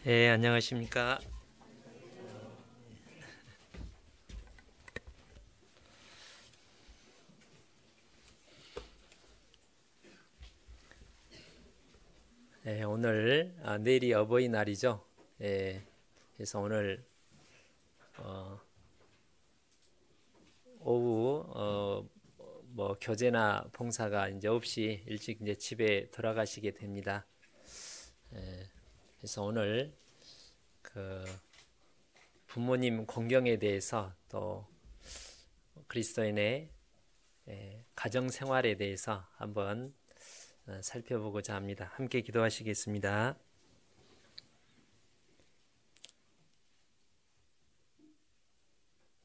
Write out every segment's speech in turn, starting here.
네, 안녕하십니까. 네, 오늘 내일이 어버이날이죠. 그래서 오늘 오후 교제나 봉사가 이제 없이 일찍 이제 집에 돌아가시게 됩니다. 그래서 오늘 그 부모님 공경에 대해서 또 그리스도인의 가정 생활에 대해서 한번 살펴보고자 합니다. 함께 기도하시겠습니다.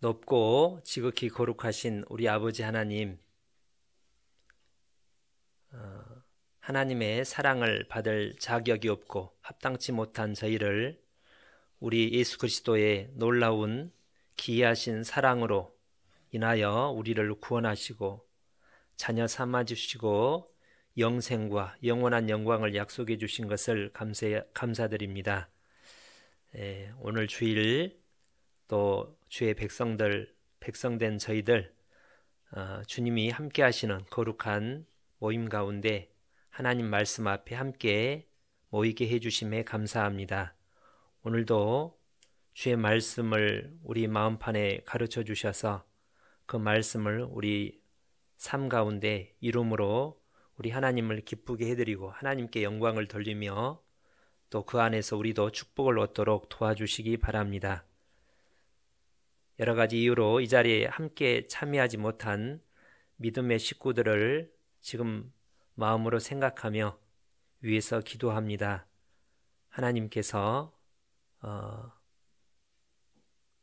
높고 지극히 거룩하신 우리 아버지 하나님, 하나님의 사랑을 받을 자격이 없고 합당치 못한 저희를 우리 예수 그리스도의 놀라운 기이하신 사랑으로 인하여 우리를 구원하시고 자녀 삼아 주시고 영생과 영원한 영광을 약속해 주신 것을 감사드립니다. 오늘 주일 또 주의 백성된 저희들 주님이 함께 하시는 거룩한 모임 가운데 하나님 말씀 앞에 함께 모이게 해주심에 감사합니다. 오늘도 주의 말씀을 우리 마음판에 가르쳐 주셔서 그 말씀을 우리 삶 가운데 이름으로 우리 하나님을 기쁘게 해드리고 하나님께 영광을 돌리며 또 그 안에서 우리도 축복을 얻도록 도와주시기 바랍니다. 여러 가지 이유로 이 자리에 함께 참여하지 못한 믿음의 식구들을 지금 마음으로 생각하며 위에서 기도합니다. 하나님께서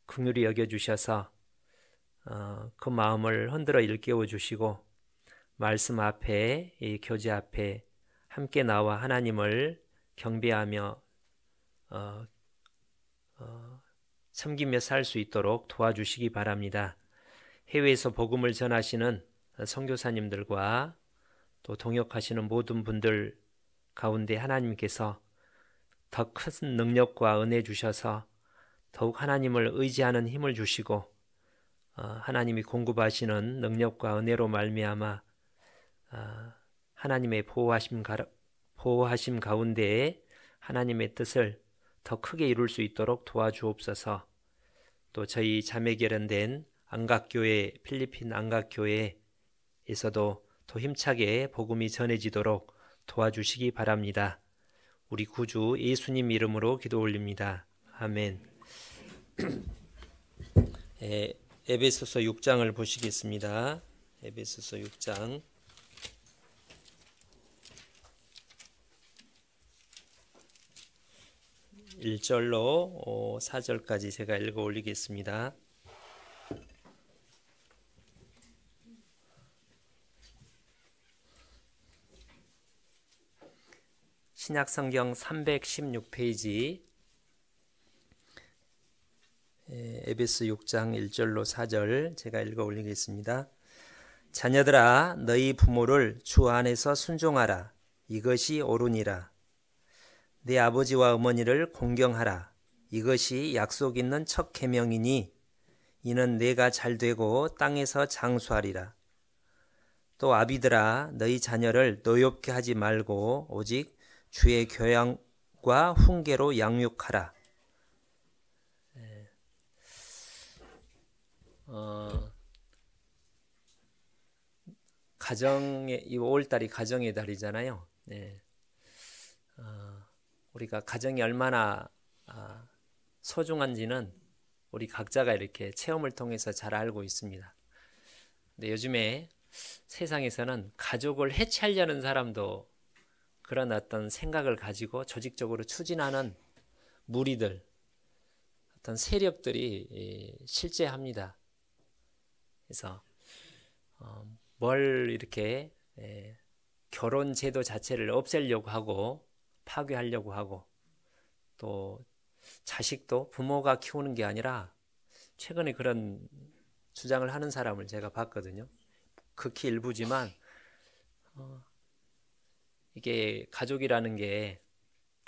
긍휼히 여겨주셔서 그 마음을 흔들어 일깨워 주시고 말씀 앞에 이 교제 앞에 함께 나와 하나님을 경배하며 섬기며 살 수 있도록 도와주시기 바랍니다. 해외에서 복음을 전하시는 선교사님들과 또 동역하시는 모든 분들 가운데 하나님께서 더 큰 능력과 은혜 주셔서 더욱 하나님을 의지하는 힘을 주시고 하나님이 공급하시는 능력과 은혜로 말미암아 하나님의 보호하심 가운데 하나님의 뜻을 더 크게 이룰 수 있도록 도와주옵소서. 또 저희 자매 결연된 안각교회, 필리핀 안각교회에서도 더 힘차게 복음이 전해지도록 도와주시기 바랍니다. 우리 구주 예수님 이름으로 기도 올립니다. 아멘. 에베소서 6장을 보시겠습니다. 에베소서 6장 1절로 4절까지 제가 읽어 올리겠습니다. 신약성경 316페이지 에베소 6장 1절로 4절 제가 읽어 올리겠습니다. 자녀들아 너희 부모를 주 안에서 순종하라. 이것이 옳으니라. 내 아버지와 어머니를 공경하라. 이것이 약속 있는 첫 계명이니 이는 내가 잘되고 땅에서 장수하리라. 또 아비들아 너희 자녀를 노엽게 하지 말고 오직 주의 교양과 훈계로 양육하라. 가정의 이 5월달이 가정의 달이잖아요. 네. 우리가 가정이 얼마나 소중한지는 우리 각자가 이렇게 체험을 통해서 잘 알고 있습니다. 근데 요즘에 세상에서는 가족을 해체하려는 사람도 그런 어떤 생각을 가지고 조직적으로 추진하는 무리들, 어떤 세력들이 실제합니다. 그래서 뭘 이렇게 결혼 제도 자체를 없애려고 하고 파괴하려고 하고 또 자식도 부모가 키우는 게 아니라 최근에 그런 주장을 하는 사람을 제가 봤거든요. 극히 일부지만 이게 가족이라는 게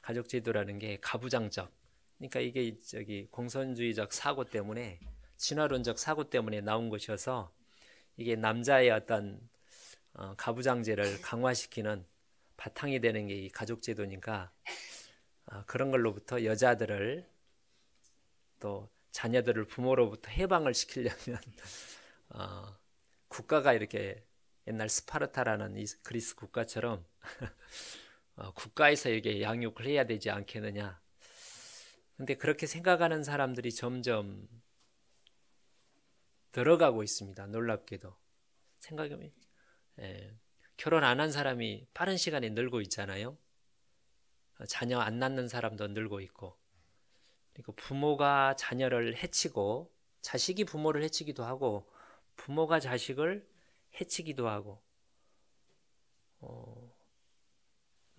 가족 제도라는 게 가부장적 그러니까 이게 공산주의적 사고 때문에 진화론적 사고 때문에 나온 것이어서 이게 남자의 어떤 가부장제를 강화시키는 바탕이 되는 게 이 가족 제도니까 그런 걸로부터 여자들을 또 자녀들을 부모로부터 해방을 시키려면 국가가 이렇게 옛날 스파르타라는 이 그리스 국가처럼 국가에서 이게 양육을 해야 되지 않겠느냐. 근데 그렇게 생각하는 사람들이 점점 들어가고 있습니다. 놀랍게도 생각해보면 결혼 안 한 사람이 빠른 시간에 늘고 있잖아요. 자녀 안 낳는 사람도 늘고 있고, 그리고 부모가 자녀를 해치고 자식이 부모를 해치기도 하고 부모가 자식을 해치기도 하고 뭐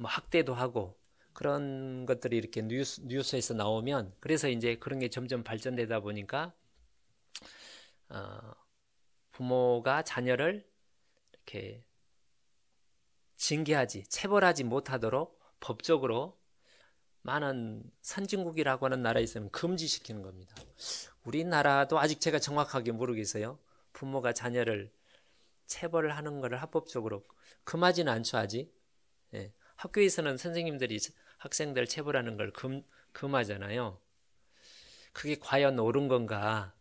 학대도 하고 그런 것들이 이렇게 뉴스에서 나오면 그래서 이제 그런 게 점점 발전되다 보니까 부모가 자녀를 이렇게 징계하지 체벌하지 못하도록 법적으로 많은 선진국이라고 하는 나라에서는 금지시키는 겁니다. 우리나라도 아직 제가 정확하게 모르겠어요. 부모가 자녀를 체벌을 하는 것을 합법적으로 금하지는 않죠 아직. 학교에서는 선생님들이 학생들 체벌하는 걸 금하잖아요. 그게 과연 옳은 건가?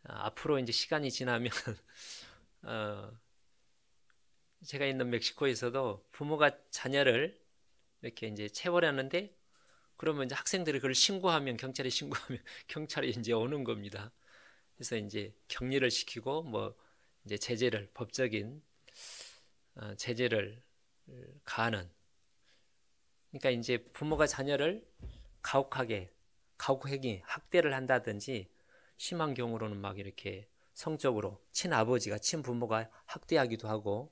앞으로 이제 시간이 지나면 제가 있는 멕시코에서도 부모가 자녀를 이렇게 이제 체벌하는데 그러면 이제 학생들이 그걸 신고하면 경찰에 신고하면 경찰이 이제 오는 겁니다. 그래서 이제 격리를 시키고 뭐 이제 제재를 법적인 제재를 가하는. 그러니까 이제 부모가 자녀를 가혹행위, 학대를 한다든지 심한 경우로는 막 이렇게 성적으로 친아버지가 친부모가 학대하기도 하고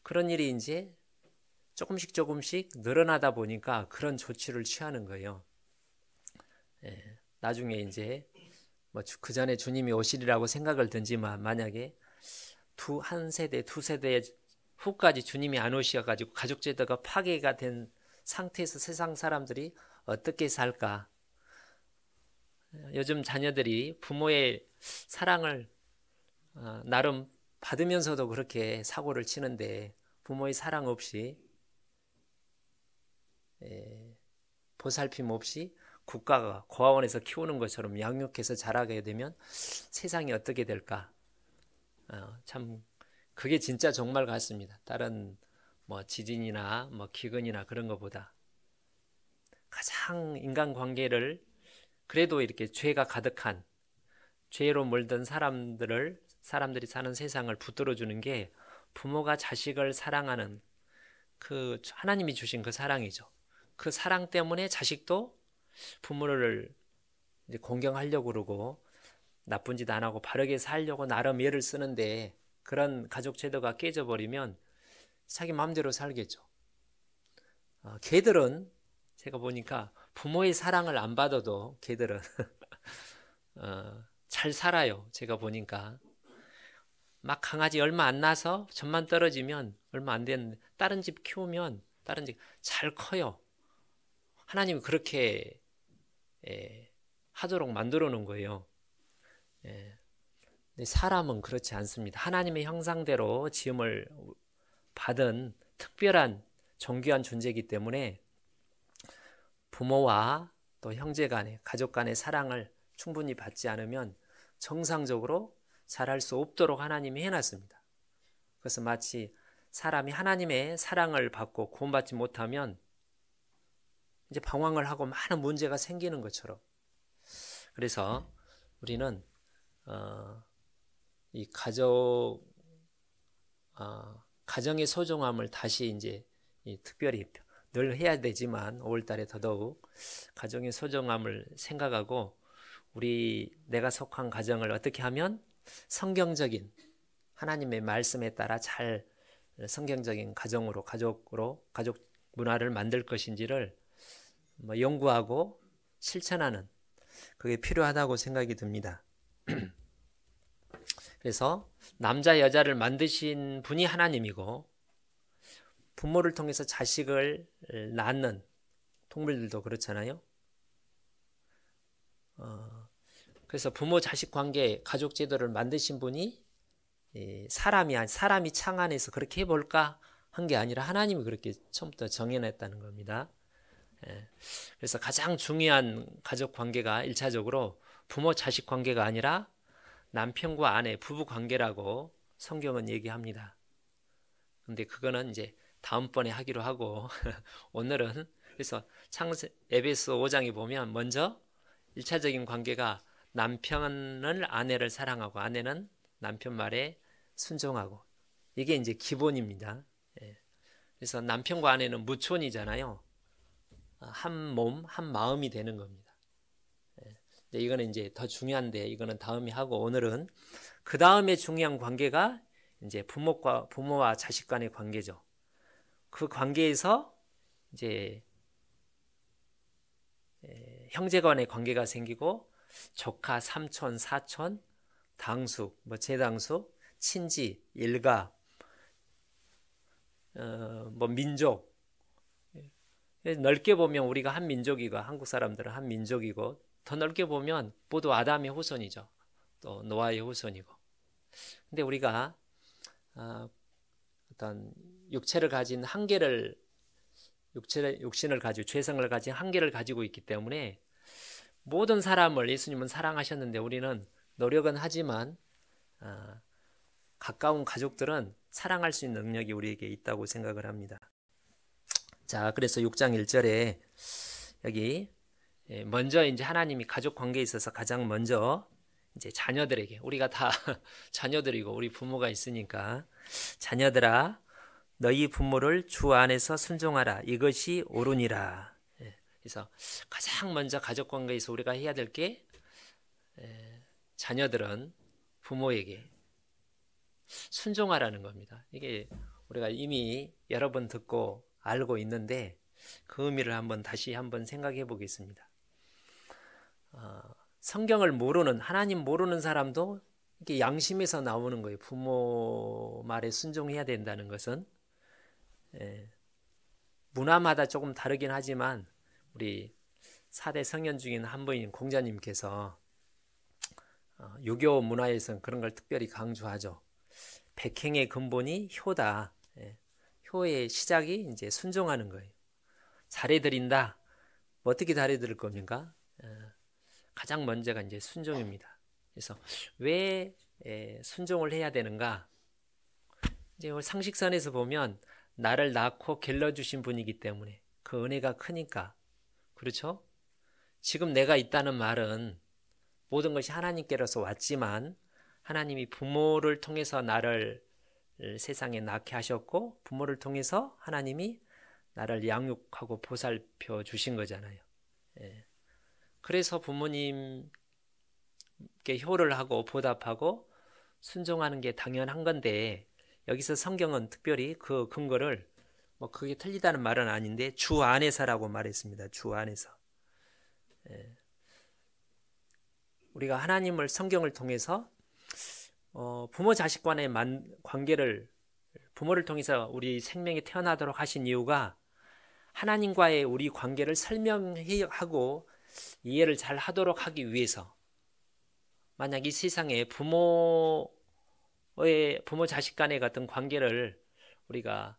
그런 일이 이제 조금씩 늘어나다 보니까 그런 조치를 취하는 거예요. 나중에 이제 뭐 그 전에 주님이 오시리라고 생각을 든지만 만약에 한 세대, 두 세대 후까지 주님이 안 오셔가지고 가족제도가 파괴가 된 상태에서 세상 사람들이 어떻게 살까? 요즘 자녀들이 부모의 사랑을 나름 받으면서도 그렇게 사고를 치는데 부모의 사랑 없이 보살핌 없이 국가가 고아원에서 키우는 것처럼 양육해서 자라게 되면 세상이 어떻게 될까? 참 그게 진짜 정말 같습니다. 다른 뭐 지진이나 뭐 기근이나 그런 것보다 가장 인간관계를 그래도 이렇게 죄가 가득한 죄로 물든 사람들이 사는 세상을 붙들어 주는 게 부모가 자식을 사랑하는 그 하나님이 주신 그 사랑이죠. 그 사랑 때문에 자식도 부모를 이제 공경하려고 그러고 나쁜 짓 안 하고 바르게 살려고 나름 애를 쓰는데 그런 가족 제도가 깨져버리면 자기 마음대로 살겠죠. 개들은 제가 보니까 부모의 사랑을 안 받아도 개들은 잘 살아요. 제가 보니까 막 강아지 얼마 안 나서 젖만 떨어지면 얼마 안 된 다른 집 키우면 다른 집 잘 커요. 하나님이 그렇게 하도록 만들어 놓은 거예요. 근데 사람은 그렇지 않습니다. 하나님의 형상대로 지음을 받은 특별한 존귀한 존재이기 때문에 부모와 또 형제 간의 가족 간의 사랑을 충분히 받지 않으면 정상적으로 잘할 수 없도록 하나님이 해놨습니다. 그래서 마치 사람이 하나님의 사랑을 받고 구원받지 못하면 이제 방황을 하고 많은 문제가 생기는 것처럼, 그래서 우리는 이 가정의 소중함을 다시 이제 특별히 늘 해야 되지만 5월달에 더더욱 가정의 소중함을 생각하고 내가 속한 가정을 어떻게 하면 성경적인 하나님의 말씀에 따라 잘 성경적인 가정으로 가족 문화를 만들 것인지를 연구하고 실천하는 그게 필요하다고 생각이 듭니다. 그래서 남자 여자를 만드신 분이 하나님이고 부모를 통해서 자식을 낳는 동물들도 그렇잖아요. 그래서 부모 자식 관계 가족 제도를 만드신 분이 사람이 창안해서 그렇게 해볼까 한 게 아니라 하나님이 그렇게 처음부터 정해냈다는 겁니다. 그래서 가장 중요한 가족 관계가 1차적으로 부모 자식 관계가 아니라 남편과 아내 부부 관계라고 성경은 얘기합니다. 근데 그거는 이제 다음번에 하기로 하고 오늘은 그래서 에베소 5장에 보면 먼저 1차적인 관계가 남편은 아내를 사랑하고 아내는 남편 말에 순종하고, 이게 이제 기본입니다. 그래서 남편과 아내는 무촌이잖아요. 한 몸, 한 마음이 되는 겁니다. 근데 이거는 이제 더 중요한데 이거는 다음에 하고, 오늘은 그 다음에 중요한 관계가 이제 부모와 자식 간의 관계죠. 그 관계에서 이제 형제 간의 관계가 생기고 조카, 삼촌, 사촌, 당숙, 제당숙, 친지, 일가, 민족. 넓게 보면 우리가 한 민족이고 한국 사람들은 한 민족이고, 더 넓게 보면 모두 아담의 후손이죠. 또 노아의 후손이고. 근데 우리가 어떤 육신을 가지고 죄성을 가진 한계를 가지고 있기 때문에 모든 사람을 예수님은 사랑하셨는데 우리는 노력은 하지만 가까운 가족들은 사랑할 수 있는 능력이 우리에게 있다고 생각을 합니다. 자, 그래서 6장 1절에 여기 먼저 이제 하나님이 가족 관계에 있어서 가장 먼저 이제 자녀들에게, 우리가 다 자녀들이고 우리 부모가 있으니까, 자녀들아 너희 부모를 주 안에서 순종하라, 이것이 옳으니라. 그래서 가장 먼저 가족 관계에서 우리가 해야 될 게, 자녀들은 부모에게 순종하라는 겁니다. 이게 우리가 이미 여러 번 듣고 알고 있는데 그 의미를 다시 한번 생각해 보겠습니다. 성경을 모르는, 하나님 모르는 사람도 이게 양심에서 나오는 거예요. 부모 말에 순종해야 된다는 것은. 문화마다 조금 다르긴 하지만 우리 4대 성현 중인 한 분인 공자님께서 유교 문화에서는 그런 걸 특별히 강조하죠. 백행의 근본이 효다. 효의 시작이 이제 순종하는 거예요. 잘해드린다. 어떻게 잘해드릴 겁니까? 가장 먼저가 이제 순종입니다. 그래서 왜 순종을 해야 되는가? 이제 상식선에서 보면 나를 낳고 길러주신 분이기 때문에 그 은혜가 크니까, 그렇죠? 지금 내가 있다는 말은 모든 것이 하나님께로서 왔지만 하나님이 부모를 통해서 나를 세상에 낳게 하셨고 부모를 통해서 하나님이 나를 양육하고 보살펴 주신 거잖아요. 그래서 부모님께 효를 하고 보답하고 순종하는 게 당연한 건데, 여기서 성경은 특별히 그 근거를 뭐 그게 틀리다는 말은 아닌데 주 안에서라고 말했습니다. 주 안에서. 우리가 하나님을 성경을 통해서 부모 자식 간의 관계를, 부모를 통해서 우리 생명이 태어나도록 하신 이유가 하나님과의 우리 관계를 설명하고 이해를 잘 하도록 하기 위해서. 만약 이 세상에 부모 자식 간의 같은 관계를 우리가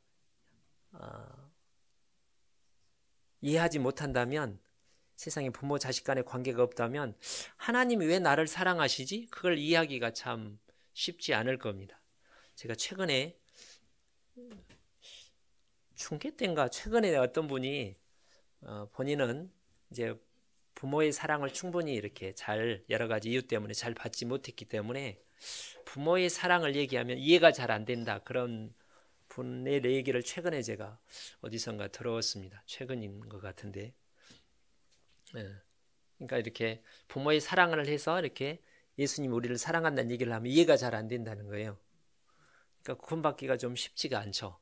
이해하지 못한다면, 세상에 부모 자식 간의 관계가 없다면 하나님이 왜 나를 사랑하시지? 그걸 이해하기가 참 쉽지 않을 겁니다. 제가 최근에 중계 때인가 최근에 어떤 분이 본인은 이제 부모의 사랑을 충분히 이렇게 잘, 여러 가지 이유 때문에 잘 받지 못했기 때문에 부모의 사랑을 얘기하면 이해가 잘 안 된다, 그런 분의 얘기를 최근에 제가 어디선가 들었습니다. 최근인 것 같은데. 그러니까 이렇게 부모의 사랑을 해서 이렇게 예수님 우리를 사랑한다는 얘기를 하면 이해가 잘 안 된다는 거예요. 그러니까 구원받기가 좀 쉽지가 않죠.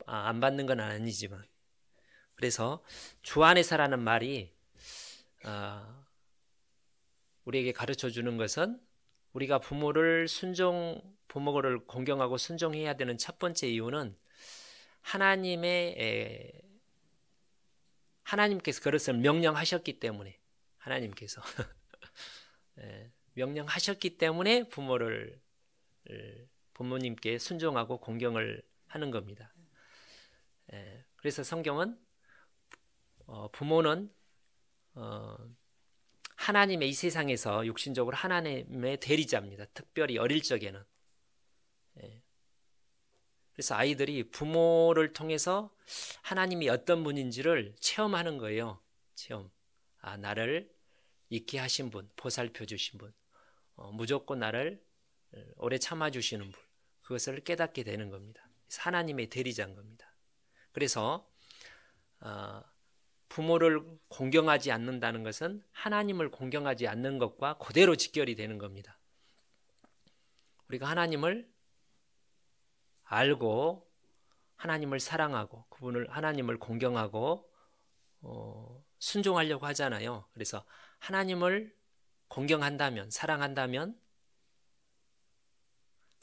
안 받는 건 아니지만. 그래서 주 안에서라는 말이 우리에게 가르쳐 주는 것은, 우리가 부모를 공경하고 순종해야 되는 첫 번째 이유는 하나님께서 그것을 명령하셨기 때문에, 하나님께서 명령하셨기 때문에 부모님께 순종하고 공경을 하는 겁니다. 그래서 성경은 부모는 하나님의, 이 세상에서 육신적으로 하나님의 대리자입니다. 특별히 어릴 적에는. 그래서 아이들이 부모를 통해서 하나님이 어떤 분인지를 체험하는 거예요. 체험. 나를 있게 하신 분, 보살펴 주신 분, 무조건 나를 오래 참아주시는 분, 그것을 깨닫게 되는 겁니다. 하나님의 대리자인 겁니다. 그래서 부모를 공경하지 않는다는 것은 하나님을 공경하지 않는 것과 그대로 직결이 되는 겁니다. 우리가 하나님을 알고 하나님을 사랑하고 하나님을 공경하고 순종하려고 하잖아요. 그래서 하나님을 공경한다면, 사랑한다면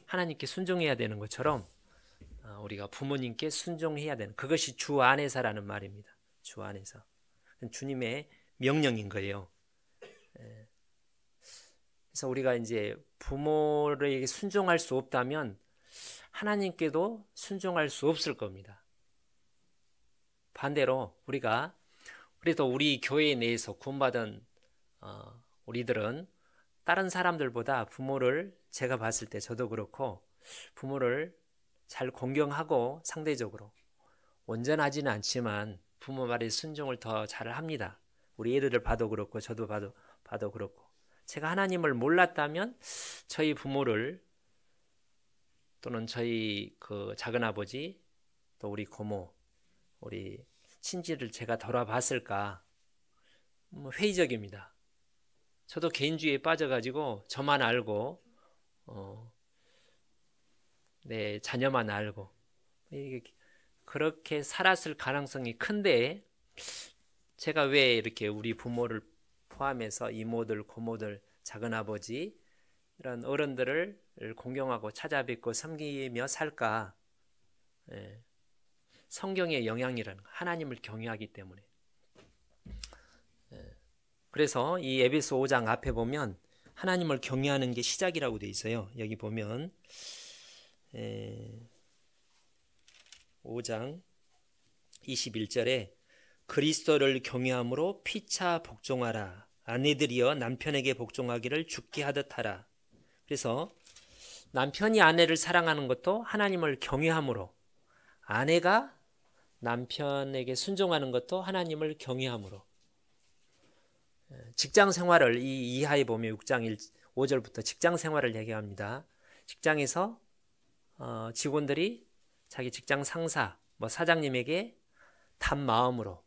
하나님께 순종해야 되는 것처럼 우리가 부모님께 순종해야 되는, 그것이 주 안에서라는 말입니다. 주 안에서. 주님의 명령인 거예요. 그래서 우리가 이제 부모에게 순종할 수 없다면 하나님께도 순종할 수 없을 겁니다. 반대로 그래도 우리 교회 내에서 구원받은 우리들은 다른 사람들보다 부모를, 제가 봤을 때 저도 그렇고 부모를 잘 공경하고, 상대적으로 온전하지는 않지만 부모 말에 순종을 더 잘 합니다. 우리 애들을 봐도 그렇고 저도 봐도 그렇고. 제가 하나님을 몰랐다면 저희 부모를, 또는 저희 그 작은아버지, 또 우리 고모, 우리 친지를 제가 돌아봤을까, 회의적입니다. 저도 개인주의에 빠져가지고 저만 알고 내 자녀만 알고 그렇게 살았을 가능성이 큰데, 제가 왜 이렇게 우리 부모를 포함해서 이모들, 고모들, 작은아버지, 이런 어른들을 공경하고 찾아뵙고 섬기며 살까? 성경의 영향이라는 거, 하나님을 경외하기 때문에. 그래서 이 에베소 5장 앞에 보면 하나님을 경외하는 게 시작이라고 돼 있어요. 여기 보면 5장 21절에 그리스도를 경외함으로 피차 복종하라. 아내들이여 남편에게 복종하기를 죽게 하듯 하라. 그래서 남편이 아내를 사랑하는 것도 하나님을 경외함으로, 아내가 남편에게 순종하는 것도 하나님을 경외함으로. 직장 생활을 이 이하에 보면 6장 5절부터 직장 생활을 얘기합니다. 직장에서 직원들이 자기 직장 상사, 사장님에게 단 마음으로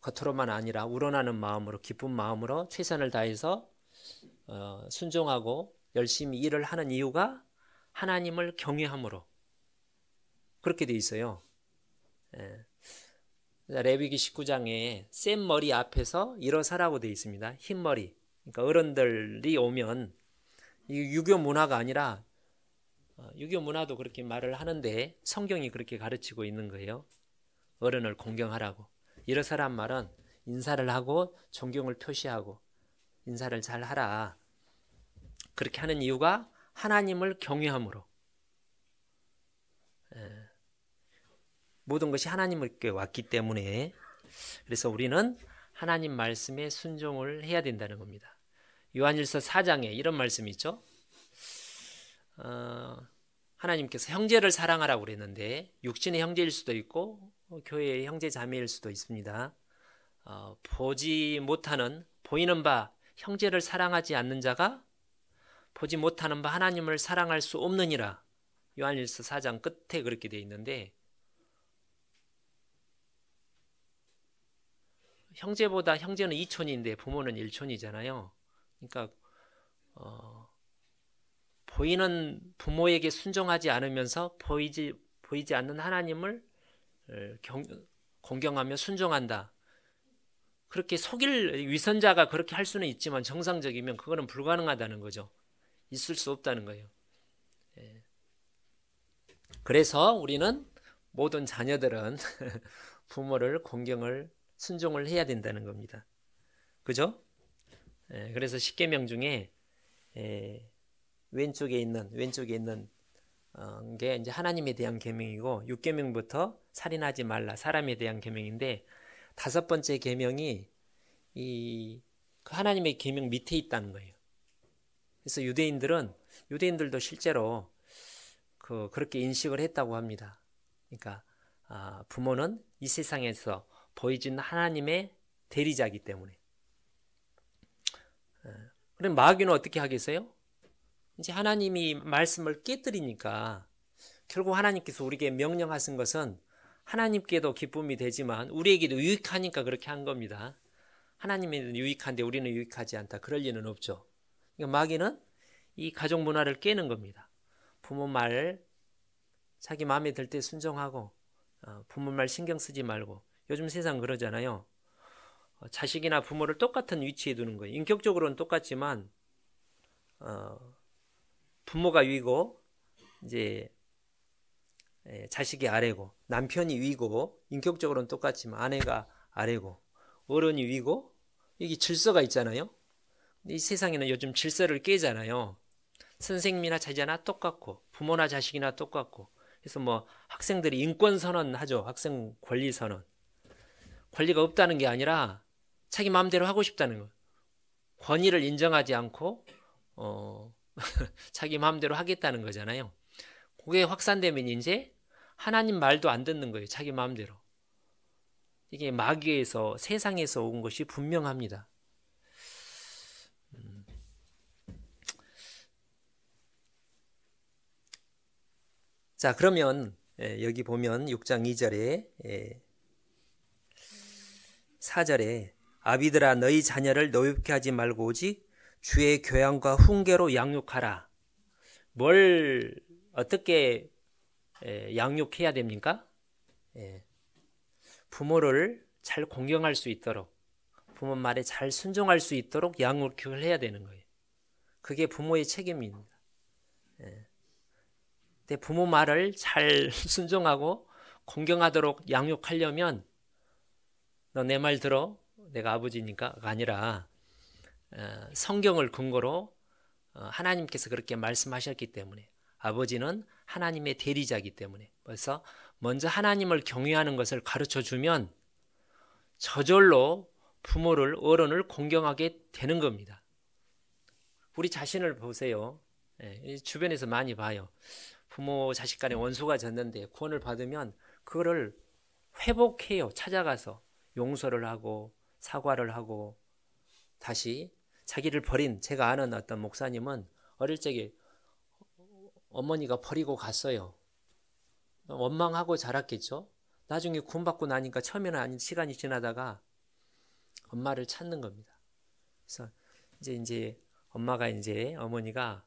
겉으로만 아니라 우러나는 마음으로, 기쁜 마음으로 최선을 다해서 순종하고 열심히 일을 하는 이유가 하나님을 경외함으로 그렇게 돼 있어요. 레위기 19장에 센 머리 앞에서 일어서라고 돼 있습니다. 흰 머리. 그러니까 어른들이 오면 이 유교 문화가 아니라 유교 문화도 그렇게 말을 하는데 성경이 그렇게 가르치고 있는 거예요. 어른을 공경하라고. 일어서란 말은 인사를 하고 존경을 표시하고 인사를 잘 하라. 그렇게 하는 이유가 하나님을 경외함으로. 모든 것이 하나님께 왔기 때문에 그래서 우리는 하나님 말씀에 순종을 해야 된다는 겁니다. 요한일서 4장에 이런 말씀이 있죠. 하나님께서 형제를 사랑하라고 그랬는데 육신의 형제일 수도 있고 교회의 형제 자매일 수도 있습니다. 보지 못하는 보이는 바 형제를 사랑하지 않는 자가 보지 못하는 바 하나님을 사랑할 수 없느니라. 요한일서 4장 끝에 그렇게 되어 있는데 형제보다 형제는 2촌인데 부모는 1촌이잖아요. 그러니까 보이는 부모에게 순종하지 않으면서 보이지 않는 하나님을 공경하며 순종한다. 그렇게 속일 위선자가 그렇게 할 수는 있지만 정상적이면 그거는 불가능하다는 거죠. 있을 수 없다는 거예요. 그래서 우리는 모든 자녀들은 부모를 공경을 순종을 해야 된다는 겁니다. 그죠? 그래서 10계명 중에 왼쪽에 있는 게 이제 하나님에 대한 계명이고 6계명부터 살인하지 말라 사람에 대한 계명인데 5번째 계명이 그 하나님의 계명 밑에 있다는 거예요. 그래서 유대인들도 실제로 그렇게 인식을 했다고 합니다. 그러니까 부모는 이 세상에서 보이진 하나님의 대리자이기 때문에. 그럼 마귀는 어떻게 하겠어요? 이제 하나님이 말씀을 깨뜨리니까 결국 하나님께서 우리에게 명령하신 것은 하나님께도 기쁨이 되지만 우리에게도 유익하니까 그렇게 한 겁니다. 하나님에는 유익한데 우리는 유익하지 않다. 그럴 리는 없죠. 그러니까 마귀는 이 가족 문화를 깨는 겁니다. 부모 말 자기 마음에 들 때 순종하고 부모 말 신경 쓰지 말고 요즘 세상 그러잖아요. 자식이나 부모를 똑같은 위치에 두는 거예요. 인격적으로는 똑같지만 부모가 위고 이제 자식이 아래고 남편이 위고 인격적으로는 똑같지만 아내가 아래고 어른이 위고 이게 질서가 있잖아요. 이 세상에는 요즘 질서를 깨잖아요. 선생님이나 자제나 똑같고 부모나 자식이나 똑같고 그래서 뭐 학생들이 인권 선언하죠. 학생 권리 선언. 권리가 없다는 게 아니라 자기 마음대로 하고 싶다는 거. 권위를 인정하지 않고 자기 마음대로 하겠다는 거잖아요. 그게 확산되면 이제 하나님 말도 안 듣는 거예요. 자기 마음대로. 이게 마귀에서 세상에서 온 것이 분명합니다. 자, 그러면 여기 보면 6장 2절에 4절에 아비들아 너희 자녀를 노엽게 하지 말고 오직 주의 교양과 훈계로 양육하라. 뭘 어떻게 양육해야 됩니까? 부모를 잘 공경할 수 있도록 부모 말에 잘 순종할 수 있도록 양육을 해야 되는 거예요. 그게 부모의 책임입니다. 근데 부모 말을 잘 순종하고 공경하도록 양육하려면 너 내 말 들어 내가 아버지니까가 아니라 성경을 근거로 하나님께서 그렇게 말씀하셨기 때문에 아버지는 하나님의 대리자이기 때문에 그래서 먼저 하나님을 경외하는 것을 가르쳐 주면 저절로 부모를 어른을 공경하게 되는 겁니다. 우리 자신을 보세요. 주변에서 많이 봐요. 부모 자식 간에 원수가 졌는데 구원을 받으면 그거를 회복해요. 찾아가서 용서를 하고 사과를 하고 다시 자기를 버린 제가 아는 어떤 목사님은 어릴 적에 어머니가 버리고 갔어요. 원망하고 자랐겠죠. 나중에 구원받고 나니까 처음에는 아닌 시간이 지나다가 엄마를 찾는 겁니다. 그래서 이제 엄마가 이제 어머니가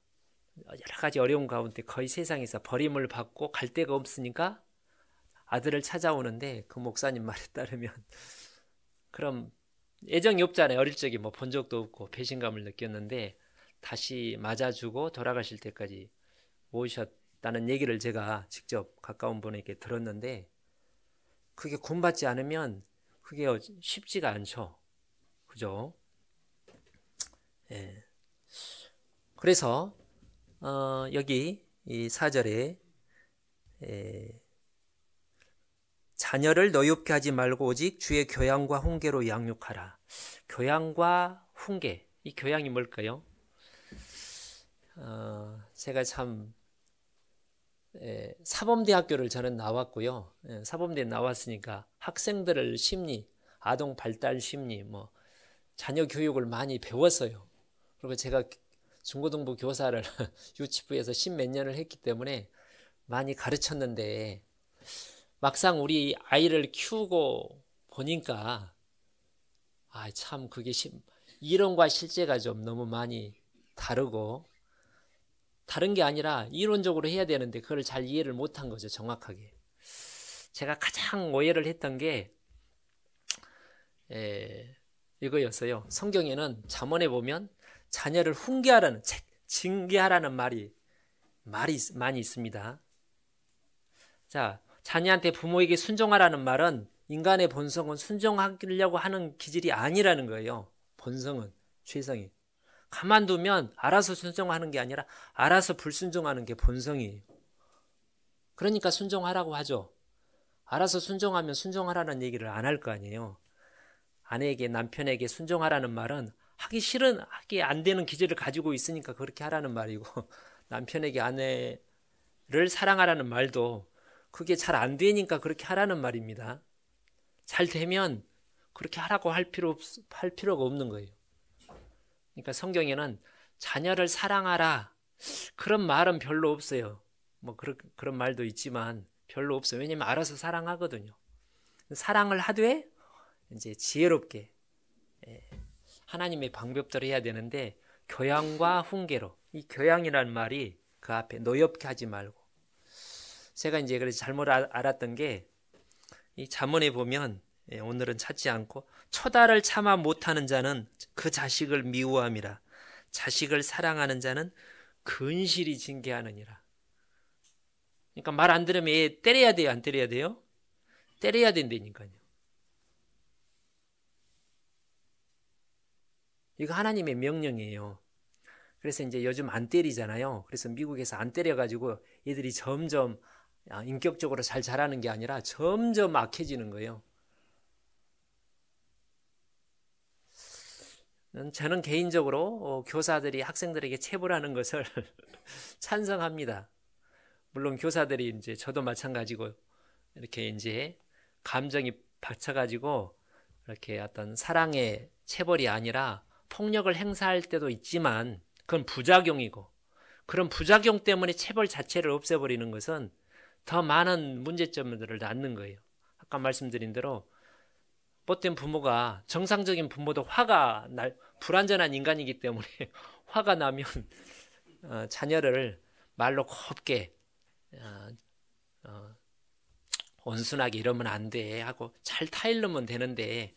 여러 가지 어려운 가운데 거의 세상에서 버림을 받고 갈 데가 없으니까 아들을 찾아오는데 그 목사님 말에 따르면 그럼 애정이 없잖아요. 어릴 적에 뭐 본 적도 없고 배신감을 느꼈는데 다시 맞아주고 돌아가실 때까지 모으셨다는 얘기를 제가 직접 가까운 분에게 들었는데 그게 구원받지 않으면 그게 쉽지가 않죠. 그죠? 예. 그래서 여기 이 4절에 자녀를 노엽게 하지 말고 오직 주의 교양과 훈계로 양육하라. 교양과 훈계, 이 교양이 뭘까요? 제가 참 사범대학교를 저는 나왔고요. 사범대 나왔으니까 학생들을 심리, 아동 발달 심리, 뭐 자녀 교육을 많이 배웠어요. 그리고 제가 중고등부 교사를 유치부에서 10몇 년을 했기 때문에 많이 가르쳤는데 막상 우리 아이를 키우고 보니까 참 그게 이론과 실제가 좀 너무 많이 다르고 다른 게 아니라 이론적으로 해야 되는데 그걸 잘 이해를 못한 거죠. 정확하게. 제가 가장 오해를 했던 게 이거였어요. 성경에는 잠언에 보면 자녀를 훈계하라는, 징계하라는 말이 많이 있습니다. 자, 자녀한테 부모에게 순종하라는 말은 인간의 본성은 순종하려고 하는 기질이 아니라는 거예요. 본성은, 죄성이. 가만두면 알아서 순종하는 게 아니라 알아서 불순종하는 게 본성이에요. 그러니까 순종하라고 하죠. 알아서 순종하면 순종하라는 얘기를 안 할 거 아니에요. 아내에게, 남편에게 순종하라는 말은 하기 안 되는 기질을 가지고 있으니까 그렇게 하라는 말이고 남편에게 아내를 사랑하라는 말도 그게 잘 안 되니까 그렇게 하라는 말입니다. 잘 되면 그렇게 하라고 할 필요가 없는 거예요. 그러니까 성경에는 자녀를 사랑하라 그런 말은 별로 없어요. 뭐 그런 말도 있지만 별로 없어요. 왜냐면 알아서 사랑하거든요. 사랑을 하되 이제 지혜롭게 하나님의 방법대로 해야 되는데 교양과 훈계로, 이 교양이라는 말이 그 앞에 노엽게 하지 말고, 제가 이제 그래서 잘못 알았던 게 이 잠언에 보면 오늘은 찾지 않고 초다를 참아 못하는 자는 그 자식을 미워함이라 자식을 사랑하는 자는 근실이 징계하느니라. 그러니까 말 안 들으면 얘 때려야 돼요, 안 때려야 돼요? 때려야 된다니까요. 이거 하나님의 명령이에요. 그래서 이제 요즘 안 때리잖아요. 그래서 미국에서 안 때려가지고 얘들이 점점 인격적으로 잘 자라는 게 아니라 점점 악해지는 거예요. 저는 개인적으로 교사들이 학생들에게 체벌하는 것을 찬성합니다. 물론 교사들이 이제 저도 마찬가지고 이렇게 이제 감정이 받쳐가지고 이렇게 어떤 사랑의 체벌이 아니라 폭력을 행사할 때도 있지만 그건 부작용이고, 그런 부작용 때문에 체벌 자체를 없애버리는 것은 더 많은 문제점들을 낳는 거예요. 아까 말씀드린 대로 못된 부모가, 정상적인 부모도 불완전한 인간이기 때문에 화가 나면 자녀를 말로 곱게 온순하게 이러면 안 돼 하고 잘 타일르면 되는데,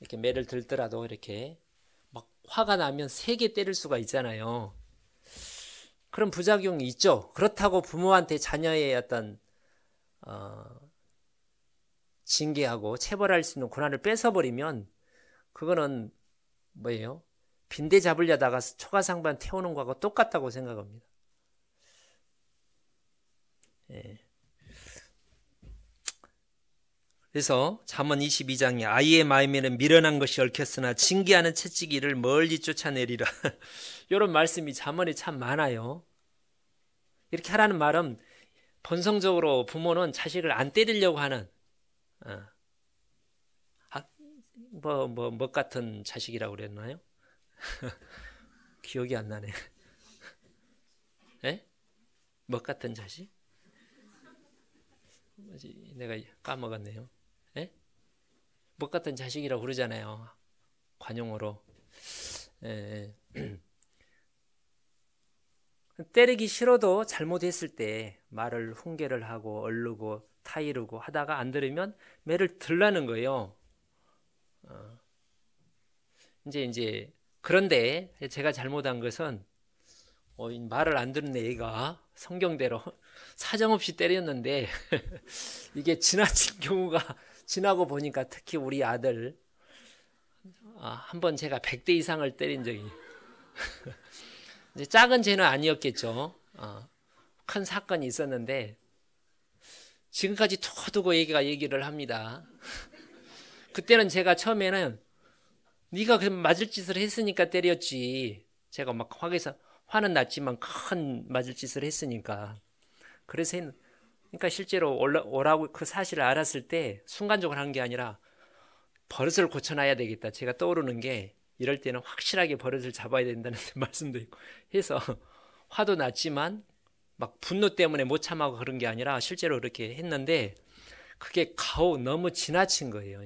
이렇게 매를 들더라도 이렇게 막 화가 나면 세게 때릴 수가 있잖아요. 그런 부작용이 있죠. 그렇다고 부모한테 자녀의 어떤 징계하고 체벌할 수 있는 권한을 뺏어버리면 그거는 뭐예요? 빈대 잡으려다가 초가상반 태우는 거하고 똑같다고 생각합니다. 그래서 잠언 22장에 아이의 마음에는 미련한 것이 얽혔으나 징계하는 채찍이를 멀리 쫓아내리라. 이런 말씀이 잠언에 참 많아요. 이렇게 하라는 말은 본성적으로 부모는 자식을 안 때리려고 하는 뭐 같은 자식이라고 그랬나요? 기억이 안 나네. 에? 뭐 같은 자식? 내가 까먹었네요. 에? 뭐 같은 자식이라고 그러잖아요. 관용으로. 예. 때리기 싫어도 잘못했을 때 말을 훈계를 하고 얼르고 타이르고 하다가 안 들으면 매를 들라는 거예요. 이제 그런데 제가 잘못한 것은 이 말을 안 듣는 애가 성경대로 사정없이 때렸는데 이게 지나친 경우가 지나고 보니까 특히 우리 아들 한 번 제가 100대 이상을 때린 적이 이제 작은 죄는 아니었겠죠. 큰 사건이 있었는데 지금까지 두고두고 얘기를 합니다. 그때는 제가 처음에는 네가 그럼 맞을 짓을 했으니까 때렸지. 제가 막 화는 났지만 큰 맞을 짓을 했으니까. 그래서 그러니까 실제로 오라고 그 사실을 알았을 때 순간적으로 한 게 아니라 버릇을 고쳐놔야 되겠다. 제가 떠오르는 게 이럴 때는 확실하게 버릇을 잡아야 된다는 말씀도 있고 해서 화도 났지만 막 분노 때문에 못 참아고 그런 게 아니라 실제로 그렇게 했는데 그게 너무 지나친 거예요.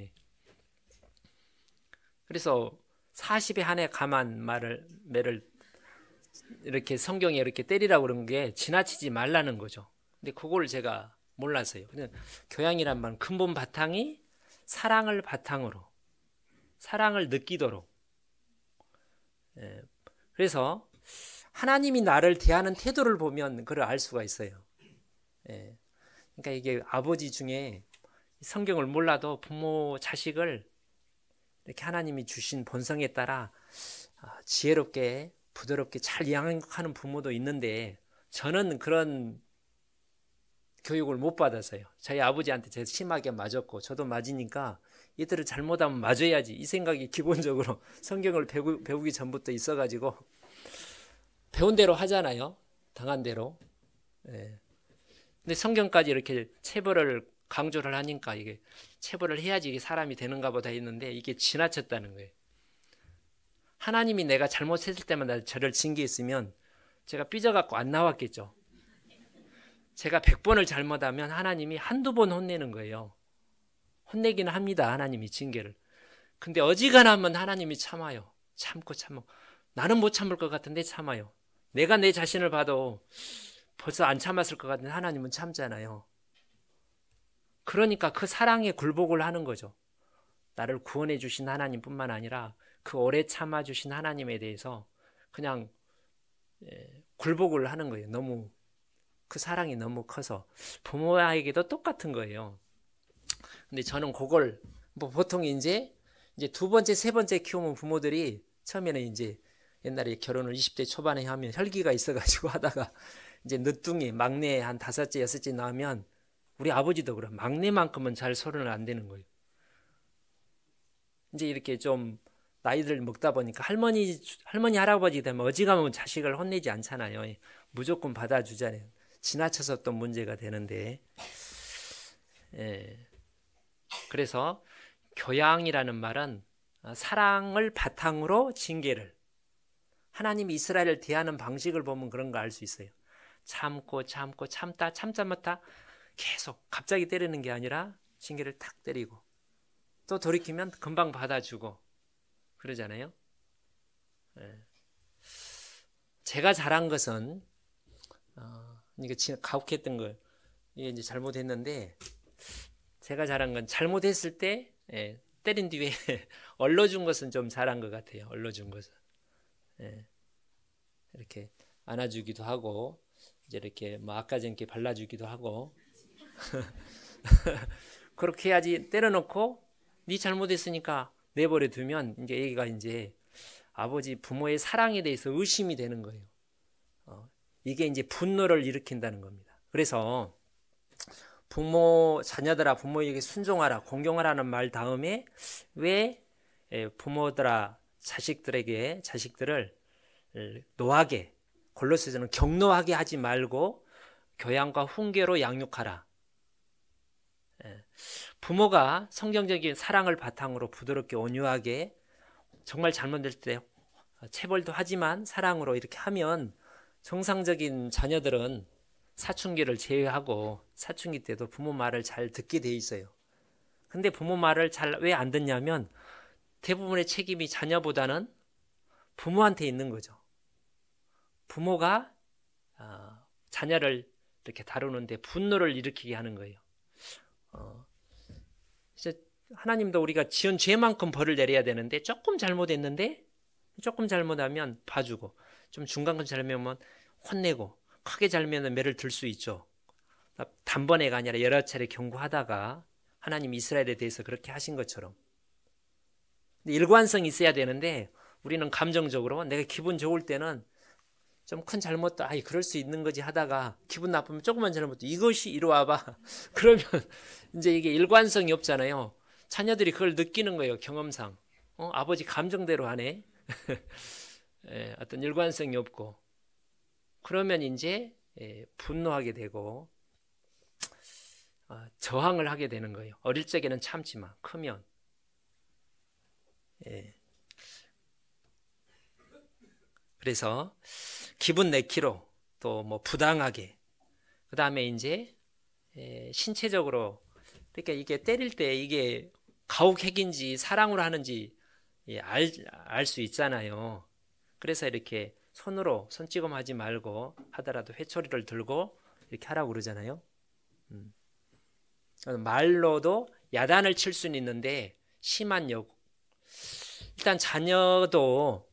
그래서 40에 한해 가만 매를 이렇게 성경에 이렇게 때리라고 그런 게 지나치지 말라는 거죠. 근데 그걸 제가 몰랐어요. 그냥 교양이란 말은 근본 바탕이 사랑을 바탕으로 사랑을 느끼도록. 그래서 하나님이 나를 대하는 태도를 보면 그걸 알 수가 있어요. 그러니까 이게 아버지 중에 성경을 몰라도 부모 자식을 이렇게 하나님이 주신 본성에 따라 지혜롭게 부드럽게 잘 양육하는 부모도 있는데 저는 그런 교육을 못 받아서요. 저희 아버지한테 제가 심하게 맞았고 저도 맞으니까 얘들을 잘못하면 맞아야지 이 생각이 기본적으로 성경을 배우기 전부터 있어가지고 배운 대로 하잖아요. 당한 대로. 근데 성경까지 이렇게 체벌을 강조를 하니까 이게 체벌을 해야지 이게 사람이 되는가 보다 했는데 이게 지나쳤다는 거예요. 하나님이 내가 잘못했을 때마다 저를 징계했으면 제가 삐져갖고 안 나왔겠죠. 제가 100번을 잘못하면 하나님이 한두 번 혼내는 거예요. 혼내기는 합니다. 하나님이 징계를. 근데 어지간하면 하나님이 참아요. 참고 나는 못 참을 것 같은데 참아요. 내가 내 자신을 봐도 벌써 안 참았을 것 같은데 하나님은 참잖아요. 그러니까 그 사랑에 굴복을 하는 거죠. 나를 구원해 주신 하나님뿐만 아니라 그 오래 참아 주신 하나님에 대해서 그냥 굴복을 하는 거예요. 너무 그 사랑이 너무 커서. 부모에게도 똑같은 거예요. 근데 저는 그걸 보통 이제 두 번째, 세 번째 키우면 부모들이 처음에는 이제 옛날에 결혼을 20대 초반에 하면 혈기가 있어가지고 하다가 이제 늦둥이 막내 한 5째, 6째 나오면 우리 아버지도 그래. 막내만큼은 잘 서른을 안 되는 거예요. 이제 이렇게 좀 나이들 먹다 보니까 할머니, 할아버지 되면 어지간하면 자식을 혼내지 않잖아요. 무조건 받아주잖아요. 지나쳐서 또 문제가 되는데. 그래서 교양이라는 말은 사랑을 바탕으로 징계를. 하나님이 이스라엘을 대하는 방식을 보면 그런 거 알 수 있어요. 참고 참다 계속 갑자기 때리는 게 아니라 징계를 탁 때리고 또 돌이키면 금방 받아주고 그러잖아요. 제가 잘한 것은 이게 가혹했던 거 이게 이제 잘못했는데 제가 잘한 건 잘못했을 때 때린 뒤에 얼러준 것은 좀 잘한 것 같아요. 얼러준 것은 이렇게 안아주기도 하고 이제 이렇게 뭐 아까 전께 발라주기도 하고 그렇게 해야지. 때려놓고 네 잘못했으니까 내버려 두면 이제 얘기가 이제 아버지 부모의 사랑에 대해서 의심이 되는 거예요. 이게 이제 분노를 일으킨다는 겁니다. 그래서 자녀들아 부모에게 순종하라 공경하라는 말 다음에 왜 부모들아 자식들을 노하게 골로새서는 격노하게 하지 말고 교양과 훈계로 양육하라. 부모가 성경적인 사랑을 바탕으로 부드럽게 온유하게 정말 잘못될 때 체벌도 하지만 사랑으로 이렇게 하면 정상적인 자녀들은 사춘기를 제외하고 사춘기 때도 부모 말을 잘 듣게 돼 있어요. 근데 부모 말을 잘 왜 안 듣냐면 대부분의 책임이 자녀보다는 부모한테 있는 거죠. 부모가 자녀를 이렇게 다루는데 분노를 일으키게 하는 거예요. 이제 하나님도 우리가 지은 죄만큼 벌을 내려야 되는데 조금 잘못했는데 조금 잘못하면 봐주고 좀 중간까지 잘못하면 혼내고 크게 잘못하면 매를 들 수 있죠. 단번에가 아니라 여러 차례 경고하다가 하나님 이스라엘에 대해서 그렇게 하신 것처럼 일관성이 있어야 되는데 우리는 감정적으로 내가 기분 좋을 때는 좀 큰 잘못도 그럴 수 있는 거지 하다가 기분 나쁘면 조그만 잘못도 이것이 이리 와봐 그러면 이제 이게 일관성이 없잖아요. 자녀들이 그걸 느끼는 거예요. 경험상 아버지 감정대로 하네. 예, 어떤 일관성이 없고 그러면 이제 분노하게 되고 저항을 하게 되는 거예요. 어릴 적에는 참지만 크면 그래서 기분 내키로 또 뭐 부당하게 그 다음에 이제 신체적으로 그러니까 이게 때릴 때 이게 가혹행위인지 사랑으로 하는지 알 수 있잖아요. 그래서 이렇게 손찌검 하지 말고 하더라도 회초리를 들고 이렇게 하라고 그러잖아요. 말로도 야단을 칠 수는 있는데 심한 일단 자녀도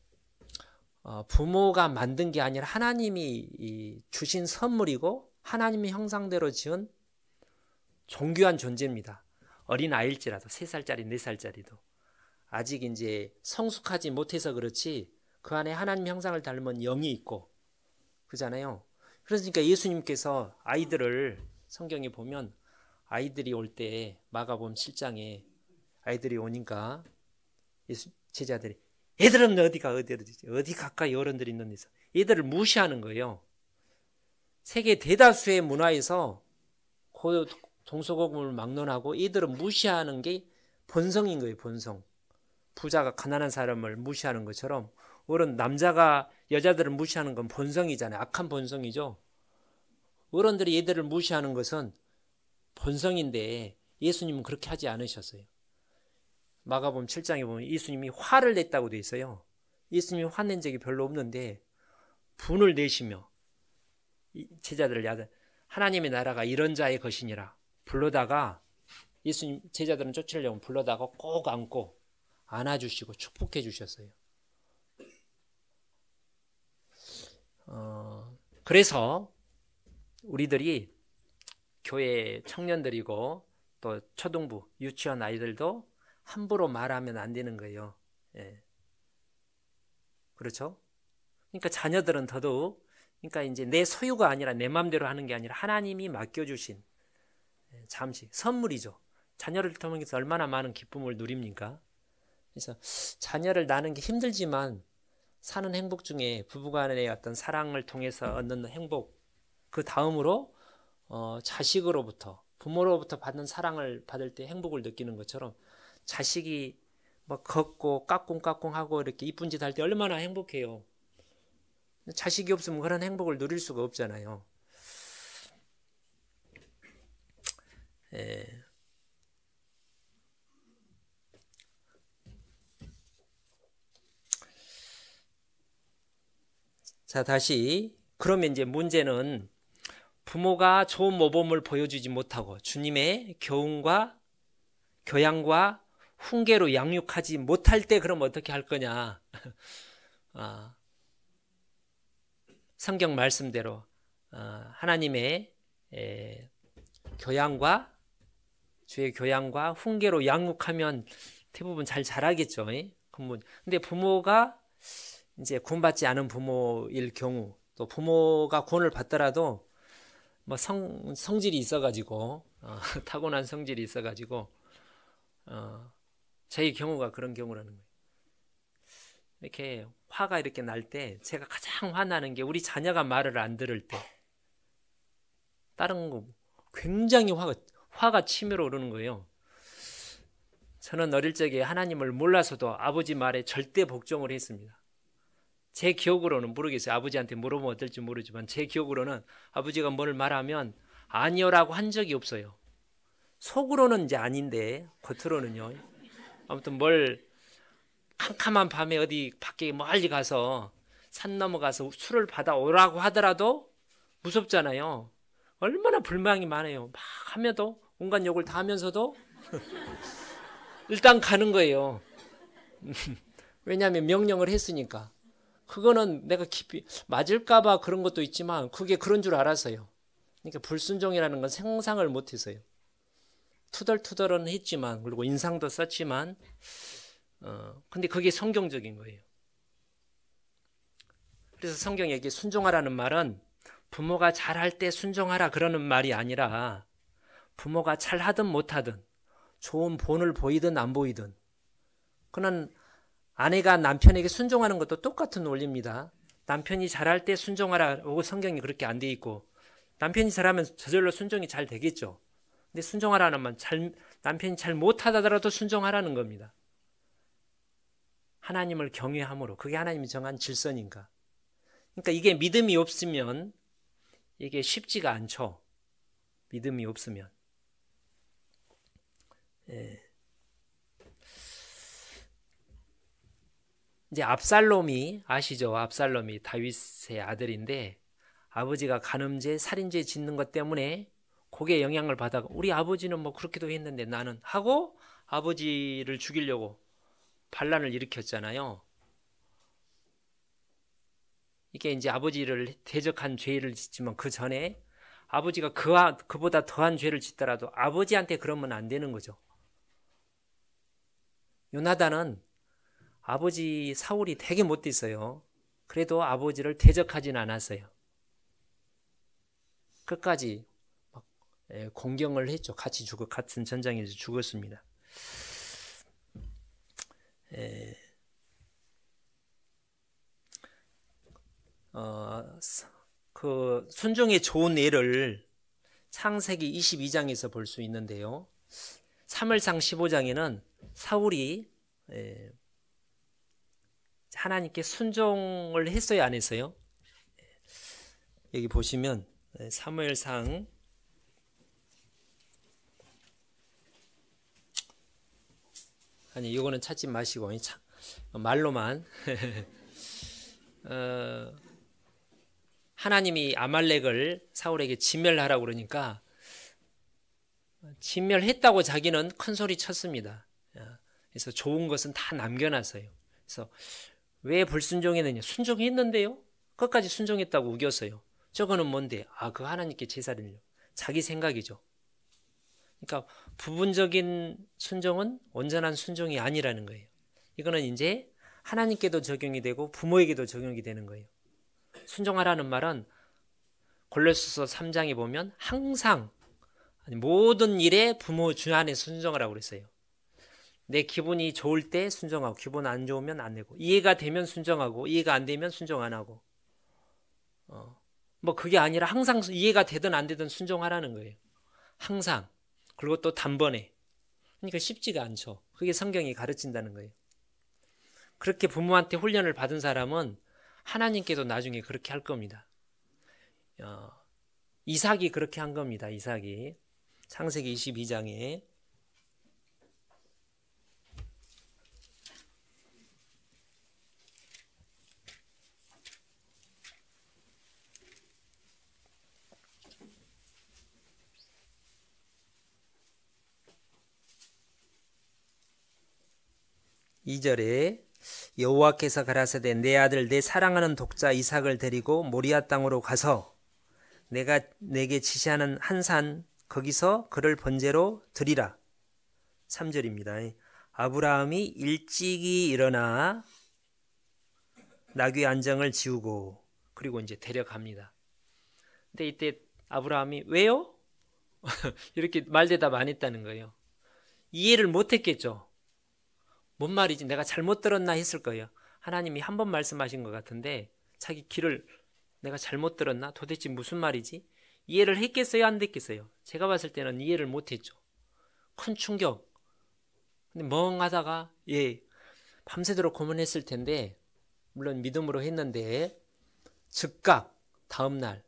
부모가 만든 게 아니라 하나님이 주신 선물이고 하나님의 형상대로 지은 존귀한 존재입니다. 어린 아이일지라도 3살짜리 4살짜리도 아직 이제 성숙하지 못해서 그렇지 그 안에 하나님 형상을 닮은 영이 있고 그러잖아요. 그러니까 예수님께서 아이들을 성경에 보면 아이들이 올 때 마가복음 7장에 아이들이 오니까 제자들이 애들은 어디 가까이 어른들이 있는 데서 애들을 무시하는 거예요. 세계 대다수의 문화에서 동서고금을 막론하고 애들은 무시하는 게 본성인 거예요. 본성. 부자가 가난한 사람을 무시하는 것처럼 남자가 여자들을 무시하는 건 본성이잖아요. 악한 본성이죠. 어른들이 애들을 무시하는 것은 본성인데 예수님은 그렇게 하지 않으셨어요. 마가복음 7장에 보면 예수님이 화를 냈다고 돼 있어요. 예수님이 화낸 적이 별로 없는데 분을 내시며 제자들을 하나님의 나라가 이런 자의 것이니라 불러다가 예수님 제자들은 쫓으려고 불러다가 꼭 안고 안아주시고 축복해 주셨어요. 그래서 우리들이 교회 청년들이고 또 초등부, 유치원 아이들도 함부로 말하면 안 되는 거예요. 그렇죠? 그러니까 자녀들은 더더욱 그러니까 이제 내 소유가 아니라 내 마음대로 하는 게 아니라 하나님이 맡겨주신 잠시 선물이죠. 자녀를 통해서 얼마나 많은 기쁨을 누립니까? 그래서 자녀를 낳는 게 힘들지만 사는 행복 중에 부부간의 어떤 사랑을 통해서 얻는 행복 그 다음으로 자식으로부터 부모로부터 받는 사랑을 받을 때 행복을 느끼는 것처럼 자식이 막 걷고 까꿍까꿍하고 이렇게 이쁜 짓 할 때 얼마나 행복해요. 자식이 없으면 그런 행복을 누릴 수가 없잖아요. 자, 다시 그러면 이제 문제는 부모가 좋은 모범을 보여주지 못하고 주님의 교양과 훈계로 양육하지 못할 때 그럼 어떻게 할 거냐? 성경 말씀대로 하나님의 주의 교양과 훈계로 양육하면 대부분 잘 자라겠죠. 근데 부모가 이제 구원받지 않은 부모일 경우 또 부모가 구원을 받더라도 뭐 성질이 있어가지고 타고난 성질이 있어가지고 저희 경우가 그런 경우라는 거예요. 이렇게 화가 이렇게 날 때 제가 가장 화나는 게 우리 자녀가 말을 안 들을 때 다른 거 굉장히 화가 치밀어 오르는 거예요. 저는 어릴 적에 하나님을 몰라서도 아버지 말에 절대 복종을 했습니다. 제 기억으로는 모르겠어요. 아버지한테 물어보면 어떨지 모르지만 제 기억으로는 아버지가 뭘 말하면 아니요라고 한 적이 없어요. 속으로는 이제 아닌데 겉으로는요. 아무튼 뭘 캄캄한 밤에 어디 밖에 멀리 가서 산 넘어가서 술을 받아오라고 하더라도 무섭잖아요. 얼마나 불만이 많아요. 막 하면도 온갖 욕을 다 하면서도 일단 가는 거예요. 왜냐하면 명령을 했으니까. 그거는 내가 깊이 맞을까봐 그런 것도 있지만 그게 그런 줄 알았어요. 그러니까 불순종이라는 건 상상을 못해서요. 투덜투덜은 했지만 그리고 인상도 썼지만 근데 그게 성경적인 거예요. 그래서 성경에게 순종하라는 말은 부모가 잘할 때 순종하라 그러는 말이 아니라 부모가 잘하든 못하든 좋은 본을 보이든 안 보이든 그는 아내가 남편에게 순종하는 것도 똑같은 논리입니다. 남편이 잘할 때 순종하라고 성경이 그렇게 안 돼 있고 남편이 잘하면 저절로 순종이 잘 되겠죠. 근데 순종하라는 말 남편이 잘 못하더라도 순종하라는 겁니다. 하나님을 경외함으로 그게 하나님이 정한 질서인가. 그러니까 이게 믿음이 없으면 이게 쉽지가 않죠. 믿음이 없으면. 이제 압살롬이 아시죠? 압살롬이 다윗의 아들인데 아버지가 간음죄, 살인죄 짓는 것 때문에 거기에 영향을 받아 우리 아버지는 뭐 그렇게도 했는데 나는 하고 아버지를 죽이려고 반란을 일으켰잖아요. 이게 이제 아버지를 대적한 죄를 짓지만 그 전에 아버지가 그보다 더한 죄를 짓더라도 아버지한테 그러면 안 되는 거죠. 요나단은 아버지 사울이 되게 못됐어요. 그래도 아버지를 대적하진 않았어요. 끝까지 막 공경을 했죠. 같은 전장에서 죽었습니다. 그 순종의 좋은 예를 창세기 22장에서 볼 수 있는데요. 사무엘상 15장에는 사울이 하나님께 순종을 했어요, 안 했어요? 여기 보시면 사무엘상 아니 이거는 찾지 마시고 말로만 하나님이 아말렉을 사울에게 진멸하라고 그러니까 진멸했다고 자기는 큰 소리 쳤습니다. 그래서 좋은 것은 다 남겨놨어요. 그래서 왜 불순종했느냐? 순종했는데요. 끝까지 순종했다고 우겼어요. 저거는 뭔데? 그 하나님께 제사를요. 자기 생각이죠. 그러니까 부분적인 순종은 온전한 순종이 아니라는 거예요. 이거는 이제 하나님께도 적용이 되고 부모에게도 적용이 되는 거예요. 순종하라는 말은 골로새서 3장에 보면 항상 모든 일에 부모 주 안에 순종하라고 그랬어요. 내 기분이 좋을 때 순종하고 기분 안 좋으면 안 내고 이해가 되면 순종하고 이해가 안 되면 순종 안 하고 뭐 그게 아니라 항상 이해가 되든 안 되든 순종하라는 거예요. 항상. 그리고 또 단번에. 그러니까 쉽지가 않죠. 그게 성경이 가르친다는 거예요. 그렇게 부모한테 훈련을 받은 사람은 하나님께도 나중에 그렇게 할 겁니다. 이삭이 그렇게 한 겁니다. 이삭이 창세기 22장에 2절에 여호와께서 가라사대 내 아들 내 사랑하는 독자 이삭을 데리고 모리아 땅으로 가서 내가 내게 지시하는 한 산 거기서 그를 번제로 드리라. 3절입니다. 아브라함이 일찍이 일어나 나귀 안장을 지우고 그리고 이제 데려갑니다. 근데 이때 아브라함이 왜요? 이렇게 말대답 안 했다는 거예요. 이해를 못했겠죠. 뭔 말이지? 내가 잘못 들었나 했을 거예요. 하나님이 한 번 말씀하신 것 같은데 자기 귀를 내가 잘못 들었나? 도대체 무슨 말이지? 이해를 했겠어요? 안 됐겠어요? 제가 봤을 때는 이해를 못했죠. 큰 충격. 근데 멍하다가 밤새도록 고민했을 텐데 물론 믿음으로 했는데 즉각 다음날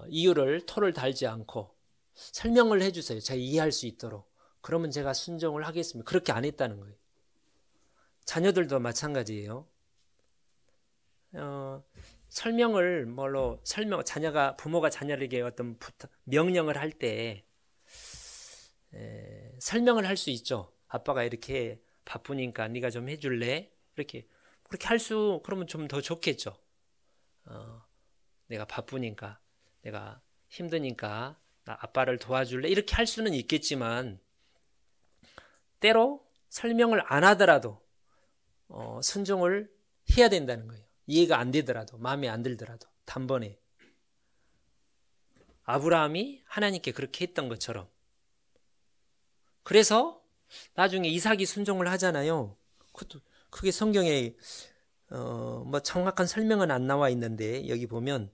이유를 토를 달지 않고 설명을 해주세요. 제가 이해할 수 있도록. 그러면 제가 순종을 하겠습니다. 그렇게 안 했다는 거예요. 자녀들도 마찬가지예요. 설명을 자녀가 부모가 자녀에게 어떤 명령을 할 때 설명을 할 수 있죠. 아빠가 이렇게 바쁘니까 네가 좀 해줄래? 그렇게 그러면 좀 더 좋겠죠. 내가 바쁘니까, 내가 힘드니까 나 아빠를 도와줄래? 이렇게 할 수는 있겠지만 때로 설명을 안 하더라도 순종을 해야 된다는 거예요. 이해가 안 되더라도, 마음에 안 들더라도 단번에. 아브라함이 하나님께 그렇게 했던 것처럼. 그래서 나중에 이삭이 순종을 하잖아요. 그게 성경에 뭐 정확한 설명은 안 나와 있는데 여기 보면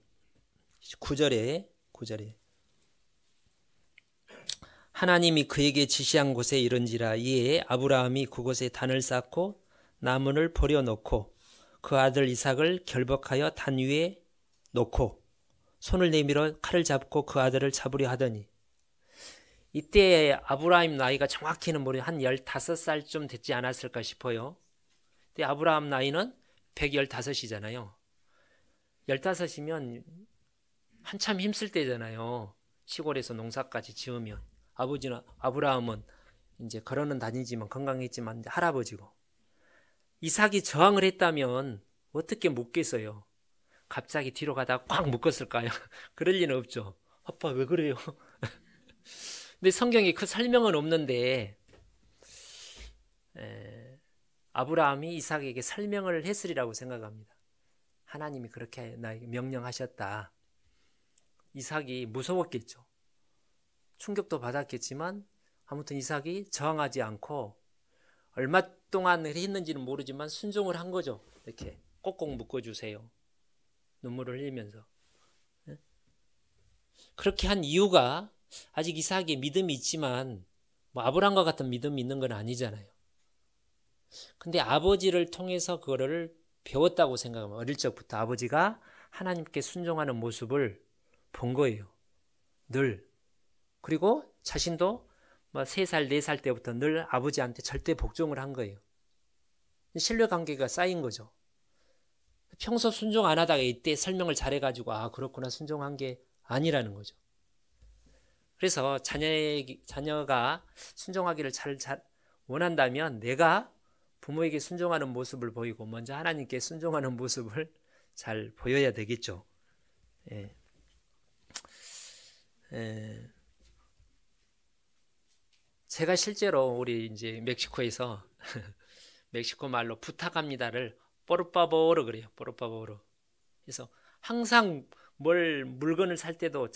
9절에 하나님이 그에게 지시한 곳에 이른지라 이에 아브라함이 그곳에 단을 쌓고 나무를 버려놓고 그 아들 이삭을 결박하여 단 위에 놓고 손을 내밀어 칼을 잡고 그 아들을 잡으려 하더니, 이때 아브라함 나이가 정확히는 한 15살쯤 됐지 않았을까 싶어요. 근데 아브라함 나이는 115이잖아요. 15이면 한참 힘쓸 때잖아요. 시골에서 농사까지 지으면. 아브라함은 이제 걸어는 다니지만 건강했지만 이제 할아버지고. 이삭이 저항을 했다면 어떻게 묶겠어요? 갑자기 뒤로 가다가 꽉 묶었을까요? 그럴 리는 없죠. 아빠 왜 그래요? 근데 성경에 그 설명은 없는데 아브라함이 이삭에게 설명을 했으리라고 생각합니다. 하나님이 그렇게 나에게 명령하셨다. 이삭이 무서웠겠죠. 충격도 받았겠지만 아무튼 이삭이 저항하지 않고 얼마 동안 했는지는 모르지만 순종을 한 거죠. 이렇게 꼭꼭 묶어주세요. 눈물을 흘리면서. 그렇게 한 이유가 아직 이삭에 믿음이 있지만 뭐 아브라함과 같은 믿음이 있는 건 아니잖아요. 근데 아버지를 통해서 그거를 배웠다고 생각하면 어릴 적부터 아버지가 하나님께 순종하는 모습을 본 거예요. 늘. 그리고 자신도 3살, 4살 때부터 늘 아버지한테 절대 복종을 한 거예요. 신뢰관계가 쌓인 거죠. 평소 순종 안 하다가 이때 설명을 잘해가지고 그렇구나 순종한 게 아니라는 거죠. 그래서 자녀가 순종하기를 잘 원한다면 내가 부모에게 순종하는 모습을 보이고 먼저 하나님께 순종하는 모습을 잘 보여야 되겠죠. 제가 실제로 우리 이제 멕시코에서 멕시코 말로 부탁합니다를 포르파보르 그래요. 포르파보르. 그래서 항상 물건을 살 때도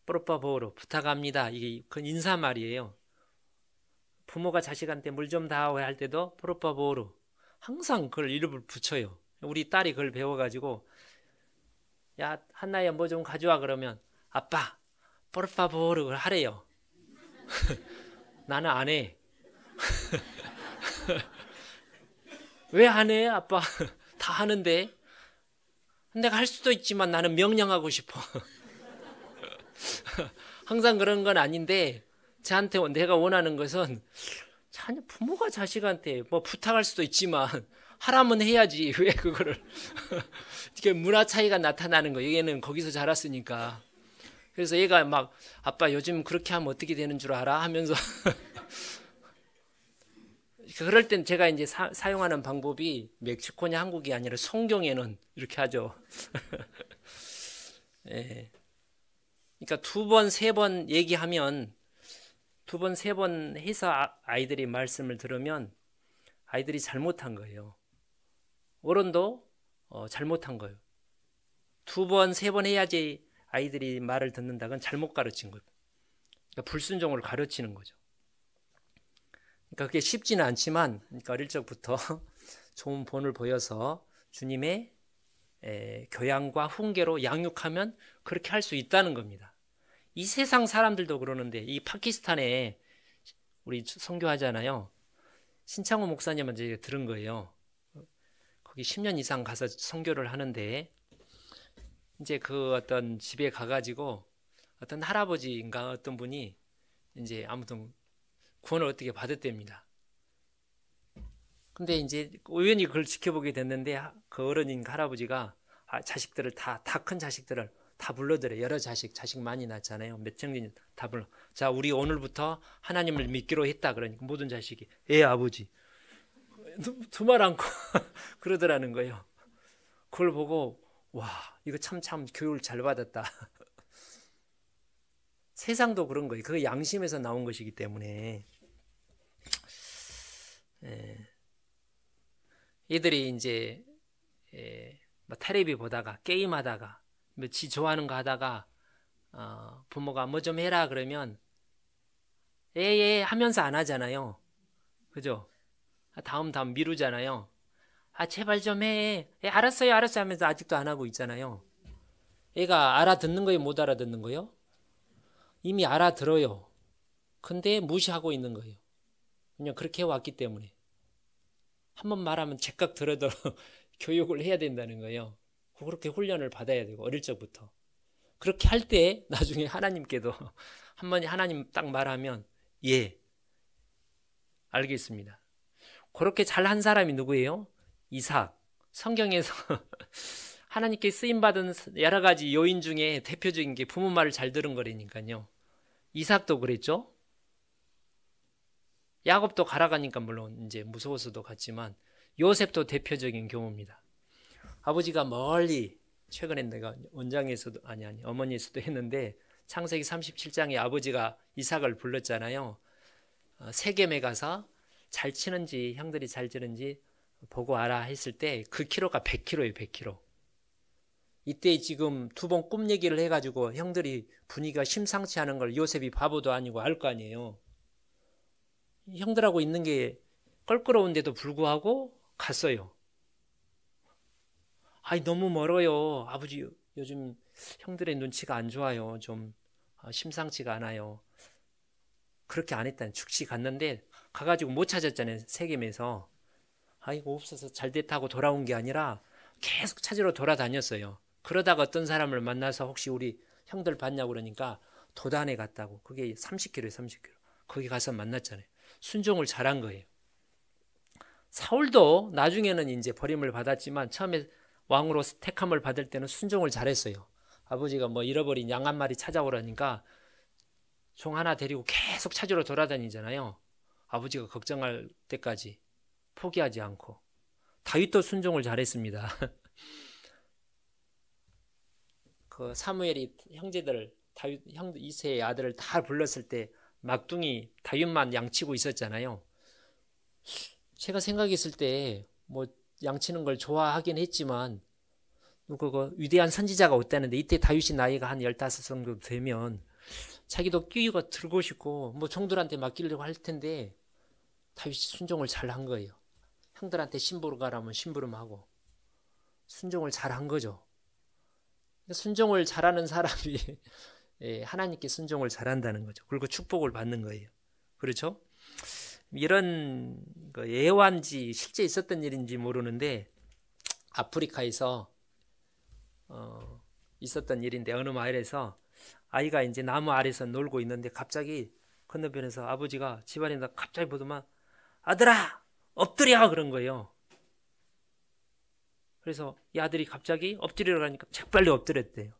포르파보르 부탁합니다. 이게 그 인사말이에요. 부모가 자식한테 물 좀 다오 할 때도 포르파보르. 항상 그걸 이름을 붙여요. 우리 딸이 그걸 배워가지고 야 한나야 뭐 좀 가져와 그러면 아빠 포르파보르 하래요. 나는 안 해. 왜 안 해? 아빠 다 하는데. 내가 할 수도 있지만 나는 명령하고 싶어. 항상 그런 건 아닌데 저한테 내가 원하는 것은 부모가 자식한테 뭐 부탁할 수도 있지만 하라면 해야지. 왜 그거를 이렇게 문화 차이가 나타나는 거예요. 얘는 거기서 자랐으니까. 그래서 얘가 막 아빠 요즘 그렇게 하면 어떻게 되는 줄 알아? 하면서 그럴 땐 제가 이제 사용하는 방법이 멕시코냐 한국이 아니라 성경에는 이렇게 하죠. 예. 그러니까 2번, 3번 얘기하면 2번, 3번 해서 아이들이 말씀을 들으면 아이들이 잘못한 거예요. 어른도 잘못한 거예요. 2번, 3번 해야지 아이들이 말을 듣는다건 잘못 가르친 거예요. 그러니까 불순종을 가르치는 거죠. 그러니까 그게 쉽지는 않지만 그러니까 어릴 적부터 좋은 본을 보여서 주님의 교양과 훈계로 양육하면 그렇게 할 수 있다는 겁니다. 이 세상 사람들도 그러는데 이 파키스탄에 우리 선교하잖아요. 신창호 목사님한테 제가 들은 거예요. 거기 10년 이상 가서 선교를 하는데 이제 그 어떤 집에 가가지고 어떤 할아버지인가 어떤 분이 이제 아무튼 구원을 어떻게 받았답니다. 근데 이제 우연히 그걸 지켜보게 됐는데 그 어른인 할아버지가 자식들을 다 큰 자식들을 다 불러들여. 여러 자식 많이 낳잖아요. 몇 청년 다 불러. 자, 우리 오늘부터 하나님을 믿기로 했다. 그러니까 모든 자식이 예 아버지 두 말 않고 그러더라는 거예요. 그걸 보고 와 이거 참 교육을 잘 받았다. 세상도 그런 거예요. 그게 양심에서 나온 것이기 때문에 얘들이 이제 뭐 텔레비 보다가 게임하다가 뭐 지 좋아하는 거 하다가 부모가 뭐 좀 해라 그러면 예 하면서 안 하잖아요. 그죠? 다음 미루잖아요. 제발 좀 해. 예, 알았어요 하면서 아직도 안 하고 있잖아요. 얘가 알아듣는 거예요, 못 알아듣는 거예요? 이미 알아들어요. 근데 무시하고 있는 거예요. 그냥 그렇게 해왔기 때문에. 한 번 말하면 제깍 들어도 교육을 해야 된다는 거예요. 그렇게 훈련을 받아야 되고 어릴 적부터. 그렇게 할 때 나중에 하나님께도 한 번 하나님 딱 말하면 예 알겠습니다. 그렇게 잘한 사람이 누구예요? 이삭. 성경에서 하나님께 쓰임받은 여러 가지 요인 중에 대표적인 게 부모 말을 잘 들은 거라니까요. 이삭도 그랬죠. 야곱도 가라가니까 물론 이제 무서워서도 갔지만 요셉도 대표적인 경우입니다. 아버지가 멀리 최근에 내가 원장에서도 아니 어머니에서도 했는데 창세기 37장에 아버지가 이삭을 불렀잖아요. 세겜에 가서 잘 치는지 형들이 잘 치는지 보고 와라 했을 때 그 키로가 100kg예요. 100kg. 이때 지금 두 번 꿈 얘기를 해가지고 형들이 분위기가 심상치 않은 걸 요셉이 바보도 아니고 알 거 아니에요. 형들하고 있는 게 껄끄러운데도 불구하고 갔어요. 너무 멀어요. 아버지 요즘 형들의 눈치가 안 좋아요. 좀 심상치가 않아요. 그렇게 안 했다니. 즉시 갔는데 가가지고 못 찾았잖아요. 세겜에서. 이거 없어서 잘 됐다고 돌아온 게 아니라 계속 찾으러 돌아다녔어요. 그러다가 어떤 사람을 만나서 혹시 우리 형들 봤냐고 그러니까 도단에 갔다고. 그게 30km예요. 30km. 거기 가서 만났잖아요. 순종을 잘한 거예요. 사울도 나중에는 이제 버림을 받았지만 처음에 왕으로 택함을 받을 때는 순종을 잘했어요. 아버지가 뭐 잃어버린 양 한 마리 찾아오라니까 종 하나 데리고 계속 찾으러 돌아다니잖아요. 아버지가 걱정할 때까지 포기하지 않고. 다윗도 순종을 잘했습니다. 그 사무엘이 형제들 다윗 형 이세의 아들을 다 불렀을 때 막둥이 다윗만 양치고 있었잖아요. 제가 생각했을 때 뭐 양치는 걸 좋아하긴 했지만 그거 위대한 선지자가 없다는데 이때 다윗이 나이가 한 15 정도 되면 자기도 끼고 들고 싶고 뭐 종들한테 맡기려고 할 텐데 다윗이 순종을 잘 한 거예요. 형들한테 심부름 가라면 심부름하고 순종을 잘 한 거죠. 순종을 잘하는 사람이 하나님께 순종을 잘한다는 거죠. 그리고 축복을 받는 거예요. 그렇죠? 이런 예화인지 실제 있었던 일인지 모르는데 아프리카에서 있었던 일인데 어느 마을에서 아이가 이제 나무 아래서 놀고 있는데 갑자기 건너편에서 아버지가 집안에다 갑자기 보더만 아들아 엎드려 그런 거예요. 그래서 이 아들이 갑자기 엎드리라고 하니까 재빨리 엎드렸대요.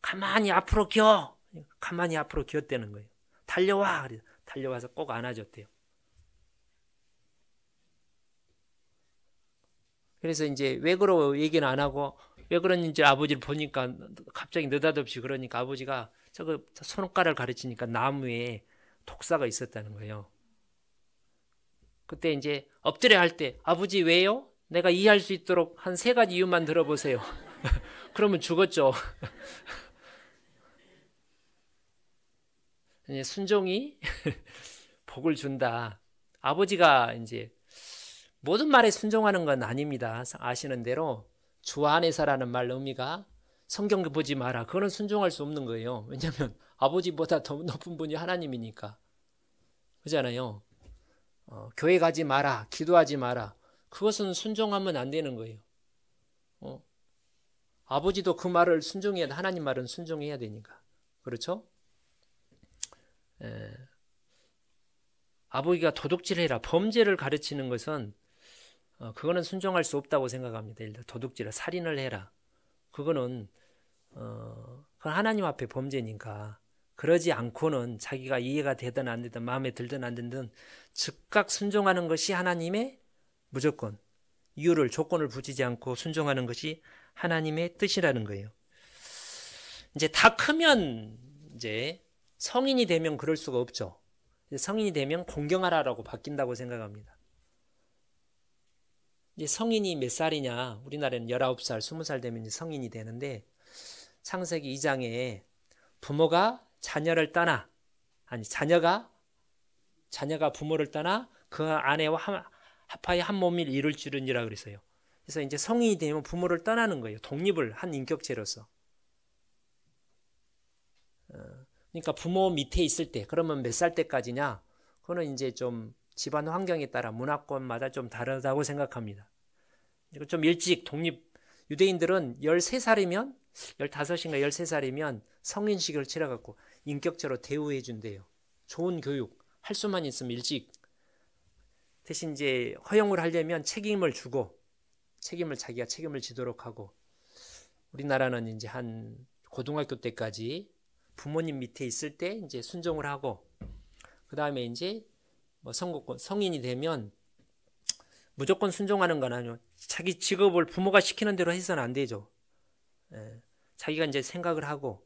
가만히 앞으로 기어. 가만히 앞으로 기었다는 거예요. 달려와. 그래서 달려와서 꼭 안아줬대요. 그래서 이제 왜 그러고 얘기는 안 하고 왜 그런지 아버지를 보니까 갑자기 느닷없이 그러니까 아버지가 저거 손가락을 가르치니까 나무에 독사가 있었다는 거예요. 그때 이제 엎드려 할 때 아버지 왜요? 내가 이해할 수 있도록 한 3가지 이유만 들어보세요. 그러면 죽었죠. 순종이 복을 준다. 아버지가 이제 모든 말에 순종하는 건 아닙니다. 아시는 대로 주 안에서라는 말 의미가 성경 보지 마라. 그거는 순종할 수 없는 거예요. 왜냐하면 아버지보다 더 높은 분이 하나님이니까. 그렇잖아요. 교회 가지 마라. 기도하지 마라. 그것은 순종하면 안 되는 거예요. 아버지도 그 말을 순종해야 돼. 하나님 말은 순종해야 되니까. 그렇죠? 아버지가 도둑질해라. 범죄를 가르치는 것은 그거는 순종할 수 없다고 생각합니다. 예를 들어 도둑질을 살인을 해라. 그거는 그건 하나님 앞에 범죄니까. 그러지 않고는 자기가 이해가 되든 안 되든 마음에 들든 안 들든 즉각 순종하는 것이 하나님의 무조건 이유를 조건을 붙이지 않고 순종하는 것이 하나님의 뜻이라는 거예요. 이제 다 크면 이제 성인이 되면 그럴 수가 없죠. 성인이 되면 공경하라라고 바뀐다고 생각합니다. 이제 성인이 몇 살이냐? 우리나라는 19살, 20살 되면 이제 성인이 되는데 창세기 2장에 부모가 자녀를 떠나 아니 자녀가 부모를 떠나 그 아내와 합하여 한 몸을 이룰 줄이라 그랬어요. 그래서 이제 성인이 되면 부모를 떠나는 거예요. 독립을 한 인격체로서. 그러니까 부모 밑에 있을 때 그러면 몇 살 때까지냐? 그거는 이제 좀 집안 환경에 따라 문화권마다 좀 다르다고 생각합니다. 좀 일찍 독립 유대인들은 13살이면 15인가 13살이면 성인식을 치러갖고 인격체로 대우해 준대요. 좋은 교육 할 수만 있으면 일찍 대신 이제 허용을 하려면 책임을 주고 자기가 책임을 지도록 하고 우리나라는 이제 한 고등학교 때까지 부모님 밑에 있을 때 이제 순종을 하고 그 다음에 이제 뭐 성인이 되면 무조건 순종하는 건 아니고 자기 직업을 부모가 시키는 대로 해서는 안 되죠. 자기가 이제 생각을 하고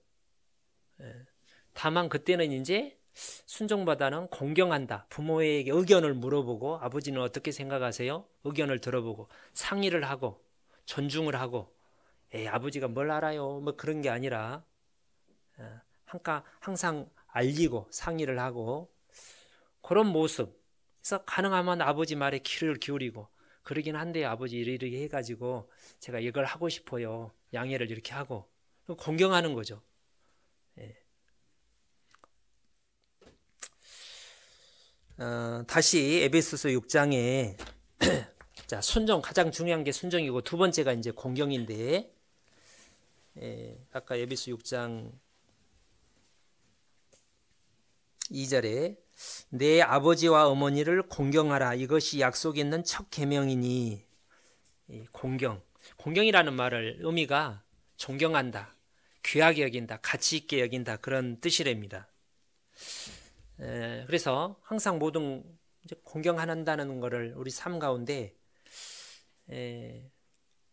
다만 그때는 이제 순종보다는 공경한다. 부모에게 의견을 물어보고 아버지는 어떻게 생각하세요? 의견을 들어보고 상의를 하고 존중을 하고 아버지가 뭘 알아요? 뭐 그런 게 아니라 항상 알리고 상의를 하고 그런 모습. 그래서 가능하면 아버지 말에 귀를 기울이고 그러긴 한데 아버지 이렇게 해가지고 제가 이걸 하고 싶어요. 양해를 이렇게 하고 공경하는 거죠. 다시 에베소서 6장에 자, 순종 가장 중요한 게 순종이고 두 번째가 이제 공경인데 아까 에베소 6장 2절에 내 아버지와 어머니를 공경하라 이것이 약속 있는 첫 계명이니 공경이라는 말을 의미가 존경한다, 귀하게 여긴다, 가치 있게 여긴다 그런 뜻이랍니다. 그래서 항상 모든 공경한다는 것을 우리 삶 가운데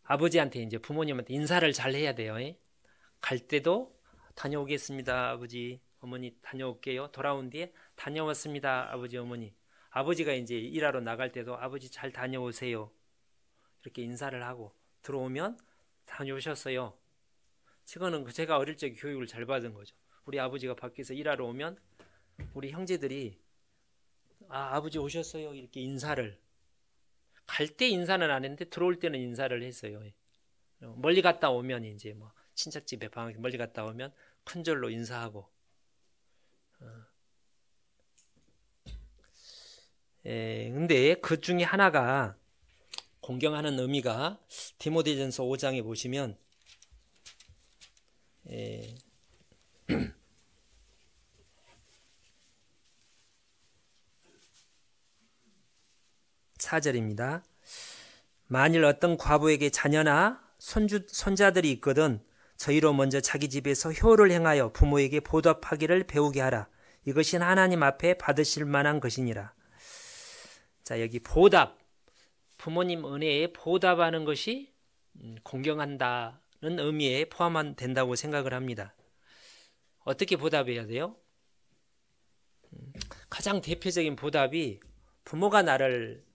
아버지한테 이제 부모님한테 인사를 잘 해야 돼요. 갈 때도 다녀오겠습니다 아버지 어머니 다녀올게요. 돌아온 뒤에 다녀왔습니다 아버지 어머니. 아버지가 이제 일하러 나갈 때도 아버지 잘 다녀오세요 이렇게 인사를 하고 들어오면 다녀오셨어요. 이거는 제가 어릴 적에 교육을 잘 받은 거죠. 우리 아버지가 밖에서 일하러 오면 우리 형제들이 아버지 오셨어요 이렇게 인사를 갈 때 인사는 안 했는데 들어올 때는 인사를 했어요. 멀리 갔다 오면 이제 뭐 친척집에 방학 멀리 갔다 오면 큰절로 인사하고 근데 그 중에 하나가 공경하는 의미가 디모데전서 5장에 보시면 4절입니다. 만일 어떤 과부에게 자녀나 손자들이 있거든 저희로 먼저 자기 집에서 효를 행하여 부모에게 보답하기를 배우게 하라. 이것이 하나님 앞에 받으실 만한 것이니라. 자, 여기 보답, 부모님 은혜에 보답하는 것이 공경한다는 의미에 포함 된다고 생각을 합니다. 어떻게 보답해야 돼요? 가장 대표적인 보답이 부모가 나를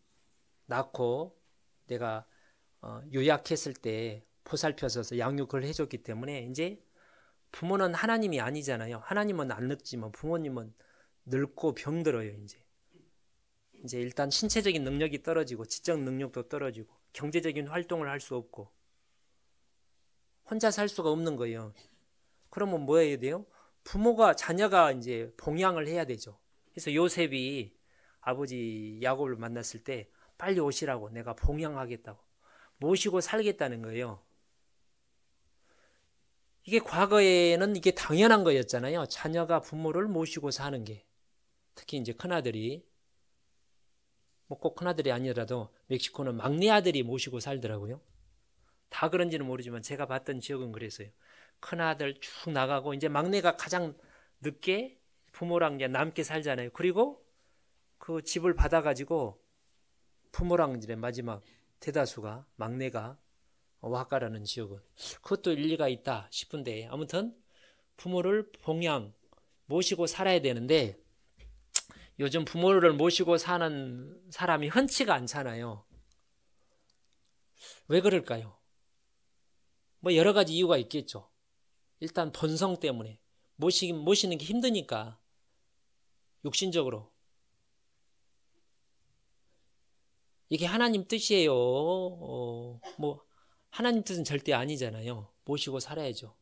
낳고 내가 요약했을 때 보살펴서 양육을 해줬기 때문에 이제 부모는 하나님이 아니잖아요. 하나님은 안 늙지만 부모님은 늙고 병들어요. 이제 일단 신체적인 능력이 떨어지고 지적 능력도 떨어지고 경제적인 활동을 할 수 없고 혼자 살 수가 없는 거예요. 그러면 뭐 해야 돼요? 자녀가 이제 봉양을 해야 되죠. 그래서 요셉이 아버지 야곱을 만났을 때 빨리 오시라고 내가 봉양하겠다고 모시고 살겠다는 거예요. 이게 과거에는 이게 당연한 거였잖아요. 자녀가 부모를 모시고 사는 게. 특히 이제 큰아들이. 뭐 꼭 큰아들이 아니라도 멕시코는 막내 아들이 모시고 살더라고요. 다 그런지는 모르지만 제가 봤던 지역은 그랬어요. 큰아들 쭉 나가고 이제 막내가 가장 늦게 부모랑 이제 남게 살잖아요. 그리고 그 집을 받아가지고 부모랑 이제 마지막 대다수가 막내가 와가라는 지역은 그것도 일리가 있다 싶은데, 아무튼 부모를 봉양 모시고 살아야 되는데 요즘 부모를 모시고 사는 사람이 흔치가 않잖아요. 왜 그럴까요? 뭐 여러 가지 이유가 있겠죠. 일단 본성 때문에 모시는 게 힘드니까, 육신적으로. 이게 하나님 뜻이에요. 뭐 하나님 뜻은 절대 아니잖아요. 모시고 살아야죠.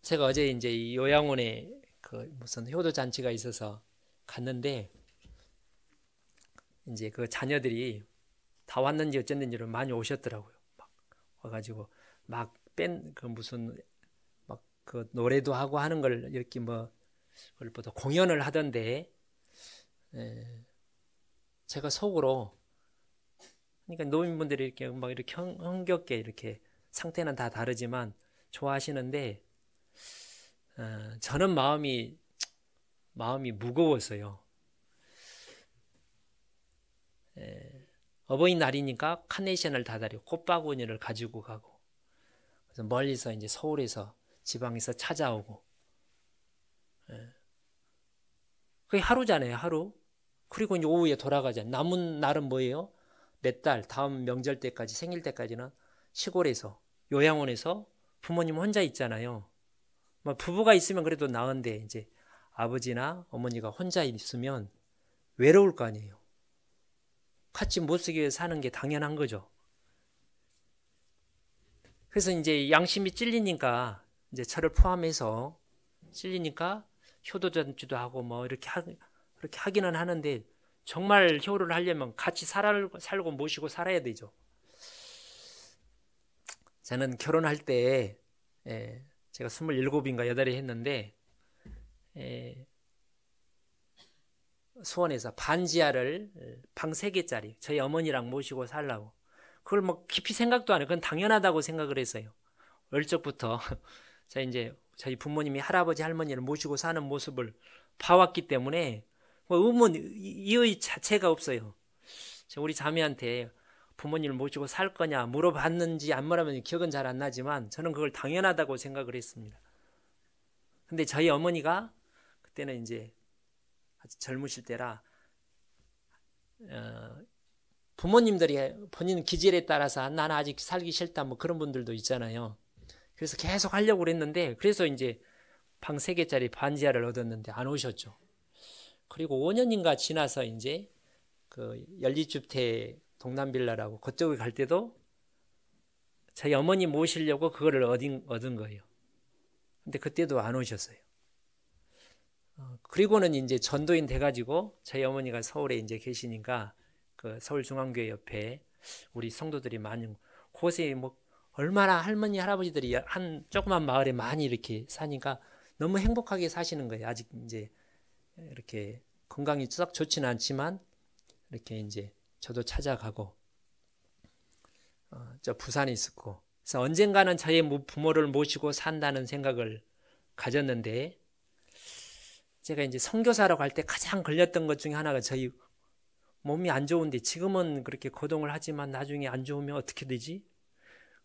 제가 어제 이제 이 요양원에 그 무슨 효도 잔치가 있어서 갔는데, 이제 그 자녀들이 다 왔는지 어쨌는지를 많이 오셨더라고요. 막 와가지고 막 그 무슨 막 그 노래도 하고 하는 걸 이렇게 뭐 그걸 보다 공연을 하던데, 제가 속으로, 그러니까 노인분들이 이렇게 막 이렇게 흥겹게 이렇게 상태는 다 다르지만 좋아하시는데, 저는 마음이 무거웠어요. 어버이날이니까 카네이션을 다 다리고 꽃바구니를 가지고 가고, 그래서 멀리서 이제 서울에서 지방에서 찾아오고, 그게 하루잖아요, 하루. 그리고 이제 오후에 돌아가잖아요. 남은 날은 뭐예요? 몇 달, 다음 명절 때까지, 생일 때까지는 시골에서, 요양원에서 부모님 혼자 있잖아요. 뭐 부부가 있으면 그래도 나은데, 이제 아버지나 어머니가 혼자 있으면 외로울 거 아니에요. 같이 못 쓰게 사는 게 당연한 거죠. 그래서 이제 양심이 찔리니까, 이제 저를 포함해서 찔리니까 효도전주도 하고 뭐 이렇게 하기는 하는데, 정말 효를 하려면 같이 살고 모시고 살아야 되죠. 저는 결혼할 때 제가 27인가 8에 했는데, 수원에서 반지하를 방 3개짜리 저희 어머니랑 모시고 살라고, 그걸 뭐 깊이 생각도 안 해요. 그건 당연하다고 생각을 했어요. 어릴 적부터 저희 부모님이 할아버지 할머니를 모시고 사는 모습을 봐왔기 때문에 뭐 이의 자체가 없어요. 우리 자매한테 부모님을 모시고 살 거냐 물어봤는지 안 물어봤는지 기억은 잘 안 나지만 저는 그걸 당연하다고 생각을 했습니다. 근데 저희 어머니가 그때는 이제 아주 젊으실 때라, 부모님들이 본인 기질에 따라서 나는 아직 살기 싫다 뭐 그런 분들도 있잖아요. 그래서 계속 하려고 그랬는데, 그래서 이제 방 3개짜리 반지하를 얻었는데 안 오셨죠. 그리고 5년인가 지나서 이제 그 연립주택 동남빌라라고 그쪽에 갈 때도 저희 어머니 모시려고 그거를 얻은 거예요. 근데 그때도 안 오셨어요. 그리고는 이제 전도인 돼가지고 저희 어머니가 서울에 이제 계시니까 그 서울중앙교회 옆에 우리 성도들이 많이, 곳에 뭐 얼마나 할머니 할아버지들이 한 조그만 마을에 많이 이렇게 사니까 너무 행복하게 사시는 거예요. 아직 이제 이렇게 건강이 썩 좋지는 않지만 이렇게 이제 저도 찾아가고, 저 부산에 있었고, 그래서 언젠가는 저희 부모를 모시고 산다는 생각을 가졌는데, 제가 이제 선교사로 갈 때 가장 걸렸던 것 중에 하나가 저희 몸이 안 좋은데, 지금은 그렇게 거동을 하지만 나중에 안 좋으면 어떻게 되지?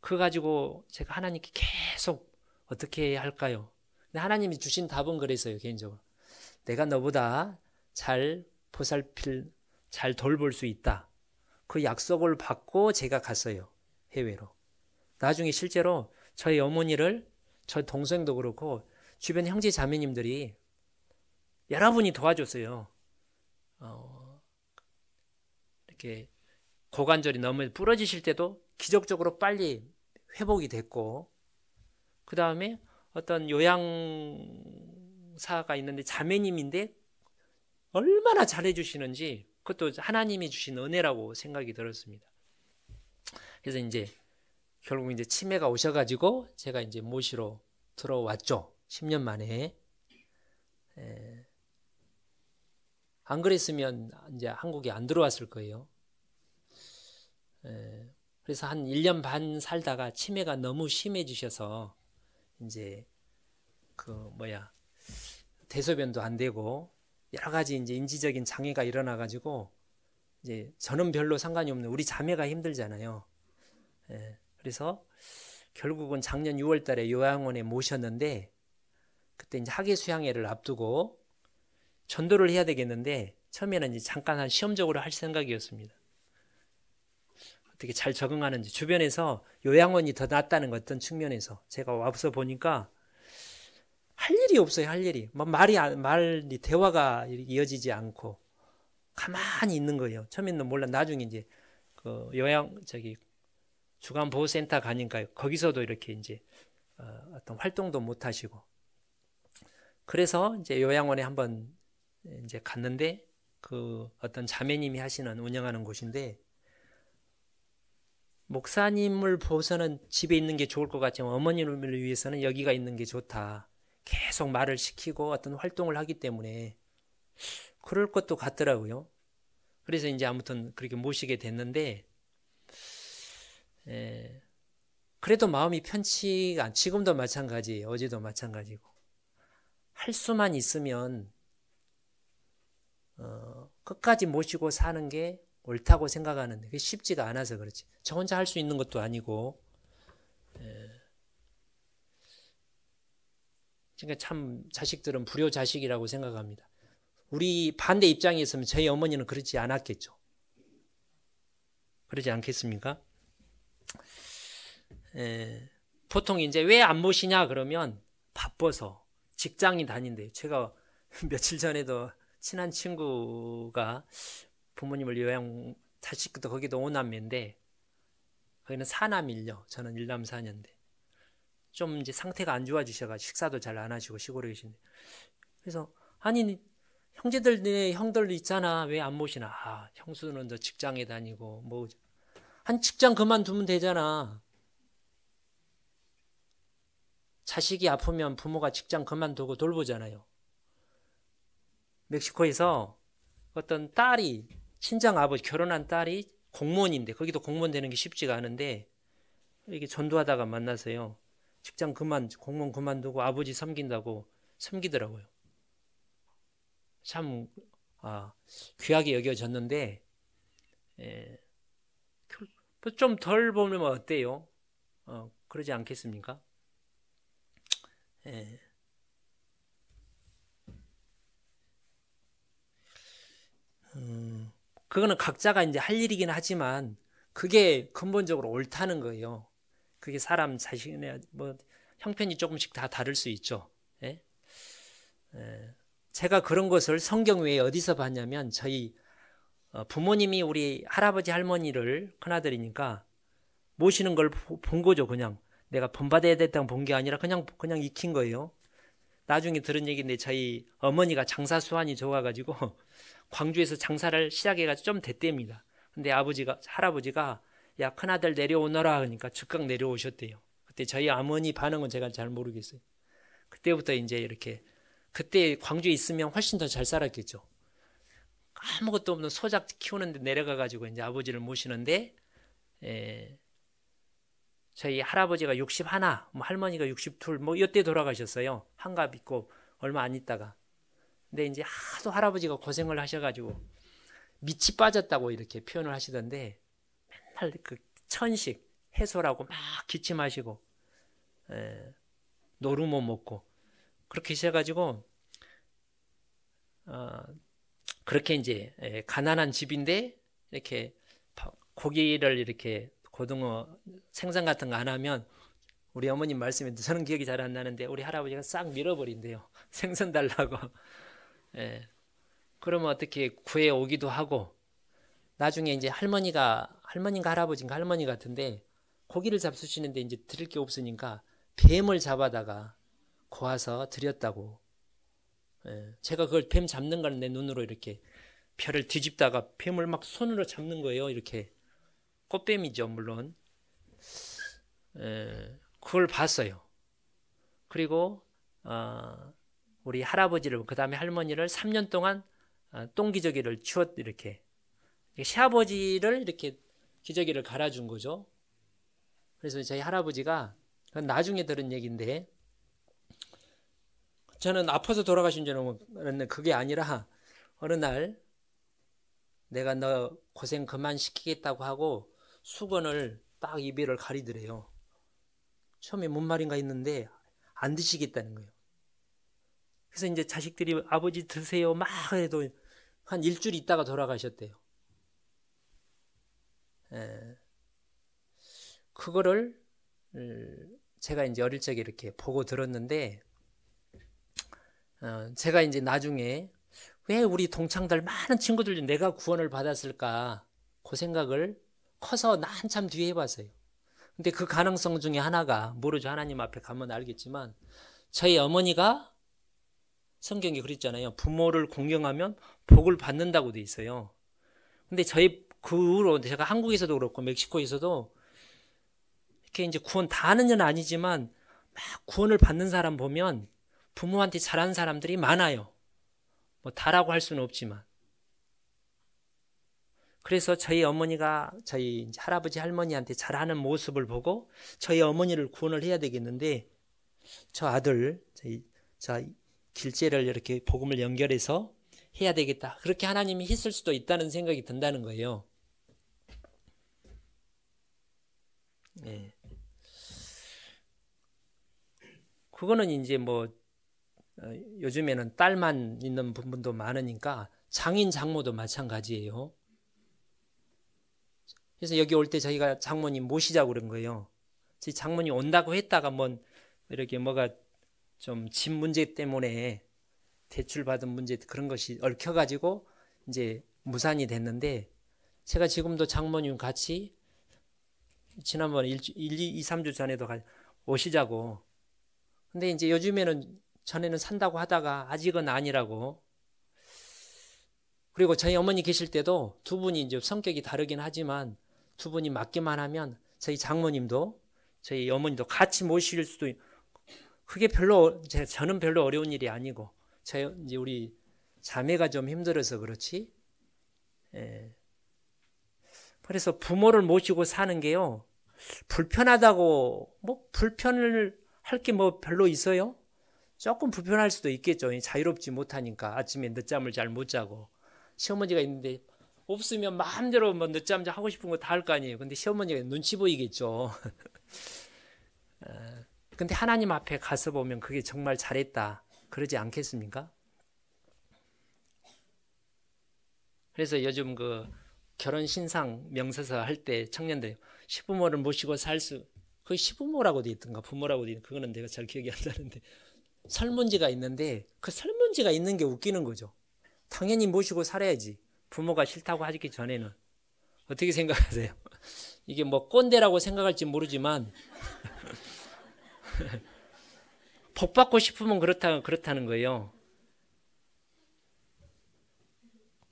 그거 가지고 제가 하나님께 계속 어떻게 해야 할까요? 근데 하나님이 주신 답은 그랬어요. 개인적으로 내가 너보다 잘 잘 돌볼 수 있다. 그 약속을 받고 제가 갔어요. 해외로. 나중에 실제로 저희 어머니를, 저 동생도 그렇고 주변 형제 자매님들이 여러분이 도와줬어요. 이렇게 고관절이 너무 부러지실 때도 기적적으로 빨리 회복이 됐고, 그 다음에 어떤 요양사가 있는데 자매님인데 얼마나 잘해주시는지, 그것도 하나님이 주신 은혜라고 생각이 들었습니다. 그래서 이제 결국 이제 치매가 오셔가지고 제가 이제 모시러 들어왔죠. 10년 만에. 안 그랬으면 이제 한국에 안 들어왔을 거예요. 그래서 한 1년 반 살다가 치매가 너무 심해지셔서 이제 대소변도 안 되고 여러 가지 이제 인지적인 장애가 일어나 가지고 이제 저는 별로 상관이 없는 우리 자매가 힘들잖아요. 그래서 결국은 작년 6월 달에 요양원에 모셨는데 그때 이제 학예 수양회를 앞두고 전도를 해야 되겠는데 처음에는 이제 잠깐 한 시험적으로 할 생각이었습니다. 어떻게 잘 적응하는지 주변에서 요양원이 더 낫다는 것 어떤 측면에서 제가 와서 보니까 할 일이 없어요. 할 일이 말이 대화가 이어지지 않고 가만히 있는 거예요. 처음에는 몰라. 나중에 이제 그 주간 보호센터 가니까 거기서도 이렇게 이제 어떤 활동도 못 하시고 그래서 이제 요양원에 한번 이제 갔는데 그 어떤 자매님이 운영하는 곳인데 목사님을 보고서는 집에 있는 게 좋을 것 같지만 어머님을 위해서는 여기가 있는 게 좋다. 계속 말을 시키고 어떤 활동을 하기 때문에 그럴 것도 같더라고요. 그래서 이제 아무튼 그렇게 모시게 됐는데 그래도 마음이 편치가 않. 지금도 마찬가지예요. 어제도 마찬가지고 할 수만 있으면 끝까지 모시고 사는 게 옳다고 생각하는데 그게 쉽지가 않아서 그렇지. 저 혼자 할 수 있는 것도 아니고 그러니까 참 자식들은 불효자식이라고 생각합니다. 우리 반대 입장에 있으면 저희 어머니는 그러지 않았겠죠. 그러지 않겠습니까? 보통 이제 왜 안 모시냐 그러면 바빠서 직장인 다닌대요. 제가 며칠 전에도 친한 친구가 부모님을 자식도 거기도 오남매인데 거기는 사남일녀, 저는 일남 사녀인데 좀 이제 상태가 안 좋아지셔가지고 식사도 잘 안 하시고 시골에 계신데 그래서 아니 형제들 형들 있잖아 왜 안 모시나. 형수는 저 직장에 다니고 뭐 한 직장 그만두면 되잖아. 자식이 아프면 부모가 직장 그만두고 돌보잖아요. 멕시코에서 어떤 딸이 친정 아버지 결혼한 딸이 공무원인데 거기도 공무원 되는 게 쉽지가 않은데 이게 전도하다가 만나서요. 공무원 그만두고 아버지 섬긴다고 섬기더라고요. 참 귀하게 여겨졌는데 좀 덜 보면 어때요? 그러지 않겠습니까? 그거는 각자가 이제 할 일이긴 하지만 그게 근본적으로 옳다는 거예요. 그게 사람 자신의 형편이 조금씩 다 다를 수 있죠. 제가 그런 것을 성경 외에 어디서 봤냐면 저희 부모님이 우리 할아버지 할머니를 큰아들이니까 모시는 걸 본 거죠. 그냥 내가 본받아야 됐다고 본 게 아니라 그냥 익힌 거예요. 나중에 들은 얘기인데 저희 어머니가 장사 수완이 좋아가지고 광주에서 장사를 시작해가지고 좀 됐답니다. 근데 할아버지가 야 큰아들 내려오너라 하니까 즉각 내려오셨대요. 그때 저희 어머니 반응은 제가 잘 모르겠어요. 그때부터 이제 이렇게 그때 광주에 있으면 훨씬 더 잘 살았겠죠. 아무것도 없는 소작 키우는데 내려가가지고 이제 아버지를 모시는데 저희 할아버지가 61, 할머니가 62, 이때 돌아가셨어요. 한갑 있고 얼마 안 있다가. 근데 이제 하도 할아버지가 고생을 하셔가지고 밑이 빠졌다고 이렇게 표현을 하시던데 맨날 그 천식 해소라고 막 기침하시고 노루모 먹고 그렇게 하셔가지고 그렇게 이제 가난한 집인데 이렇게 고기를 이렇게 고등어 생선 같은 거 안 하면 우리 어머님 말씀에 저는 기억이 잘 안 나는데 우리 할아버지가 싹 밀어버린대요. 생선 달라고. 그러면 어떻게 구해 오기도 하고 나중에 이제 할머니인가 할아버지인가 할머니 같은데 고기를 잡수시는데 이제 드릴 게 없으니까 뱀을 잡아다가 고아서 드렸다고. 제가 그걸 뱀 잡는 걸 내 눈으로 이렇게 벼를 뒤집다가 뱀을 막 손으로 잡는 거예요. 이렇게 꽃뱀이죠 물론. 그걸 봤어요. 그리고 우리 할아버지를 그 다음에 할머니를 3년 동안 똥기저귀를 치웠 이렇게 시아버지를 이렇게 기저귀를 갈아준 거죠. 그래서 저희 할아버지가 그건 나중에 들은 얘기인데 저는 아파서 돌아가신 줄 알았는데 그게 아니라 어느 날 내가 너 고생 그만 시키겠다고 하고 수건을 딱 이별을 가리더래요. 처음에 뭔 말인가 했는데 안 드시겠다는 거예요. 그래서 이제 자식들이 아버지 드세요 막 해도 한 일주일 있다가 돌아가셨대요. 그거를 제가 이제 어릴 적에 이렇게 보고 들었는데 제가 이제 나중에 왜 우리 동창들 많은 친구들 내가 구원을 받았을까 그 생각을 커서 나 한참 뒤에 해봤어요. 근데 그 가능성 중에 하나가 모르죠. 하나님 앞에 가면 알겠지만 저희 어머니가 성경에 그랬잖아요. 부모를 공경하면 복을 받는다고 돼 있어요. 근데 저희 그 후로 제가 한국에서도 그렇고 멕시코에서도 이렇게 이제 구원 다 하는 건 아니지만 막 구원을 받는 사람 보면 부모한테 잘하는 사람들이 많아요. 뭐 다라고 할 수는 없지만. 그래서 저희 어머니가 저희 할아버지 할머니한테 잘하는 모습을 보고 저희 어머니를 구원을 해야 되겠는데 저 아들 저 길재를 이렇게 복음을 연결해서 해야 되겠다. 그렇게 하나님이 했을 수도 있다는 생각이 든다는 거예요. 네. 그거는 이제 뭐 요즘에는 딸만 있는 부분도 많으니까 장인 장모도 마찬가지예요. 그래서 여기 올 때 저희가 장모님 모시자고 그런 거예요. 저희 장모님 온다고 했다가 뭐 이렇게 뭐가 좀 집 문제 때문에 대출 받은 문제 그런 것이 얽혀가지고 이제 무산이 됐는데 제가 지금도 장모님 같이 지난번 2, 3주 전에도 오시자고. 근데 이제 요즘에는 전에는 산다고 하다가 아직은 아니라고. 그리고 저희 어머니 계실 때도 두 분이 이제 성격이 다르긴 하지만 두 분이 맞기만 하면 저희 장모님도 저희 어머니도 같이 모실 수도 그게 저는 별로 어려운 일이 아니고 이제 우리 자매가 좀 힘들어서 그렇지. 그래서 부모를 모시고 사는 게요 불편하다고 뭐 불편을 할 게 뭐 별로 있어요? 조금 불편할 수도 있겠죠. 자유롭지 못하니까 아침에 늦잠을 잘 못 자고 시어머니가 있는데 없으면 마음대로 뭐 늦잠 하고 싶은 거 다 할 거 아니에요. 근데 시어머니가 눈치 보이겠죠. 근데 하나님 앞에 가서 보면 그게 정말 잘했다 그러지 않겠습니까? 그래서 요즘 그 결혼 신상 명세서 할 때 청년들 시부모를 모시고 그 시부모라고 돼 있던가 부모라고 돼 있는 그거는 내가 잘 기억이 안 나는데 설문지가 있는데 그 설문지가 있는 게 웃기는 거죠. 당연히 모시고 살아야지. 부모가 싫다고 하기 전에는. 어떻게 생각하세요? 이게 뭐 꼰대라고 생각할지 모르지만 복 받고 싶으면 그렇다는 거예요.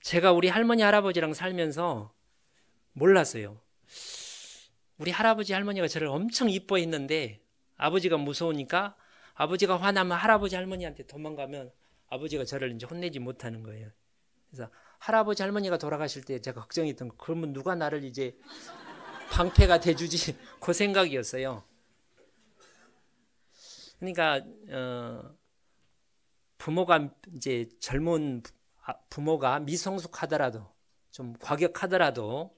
제가 우리 할머니 할아버지랑 살면서 몰랐어요. 우리 할아버지 할머니가 저를 엄청 이뻐했는데 아버지가 무서우니까 아버지가 화나면 할아버지 할머니한테 도망가면 아버지가 저를 이제 혼내지 못하는 거예요. 그래서 할아버지 할머니가 돌아가실 때 제가 걱정했던 거 그러면 누가 나를 이제 방패가 돼주지 그 생각이었어요. 그러니까 부모가 이제 젊은 부모가 미성숙하더라도 좀 과격하더라도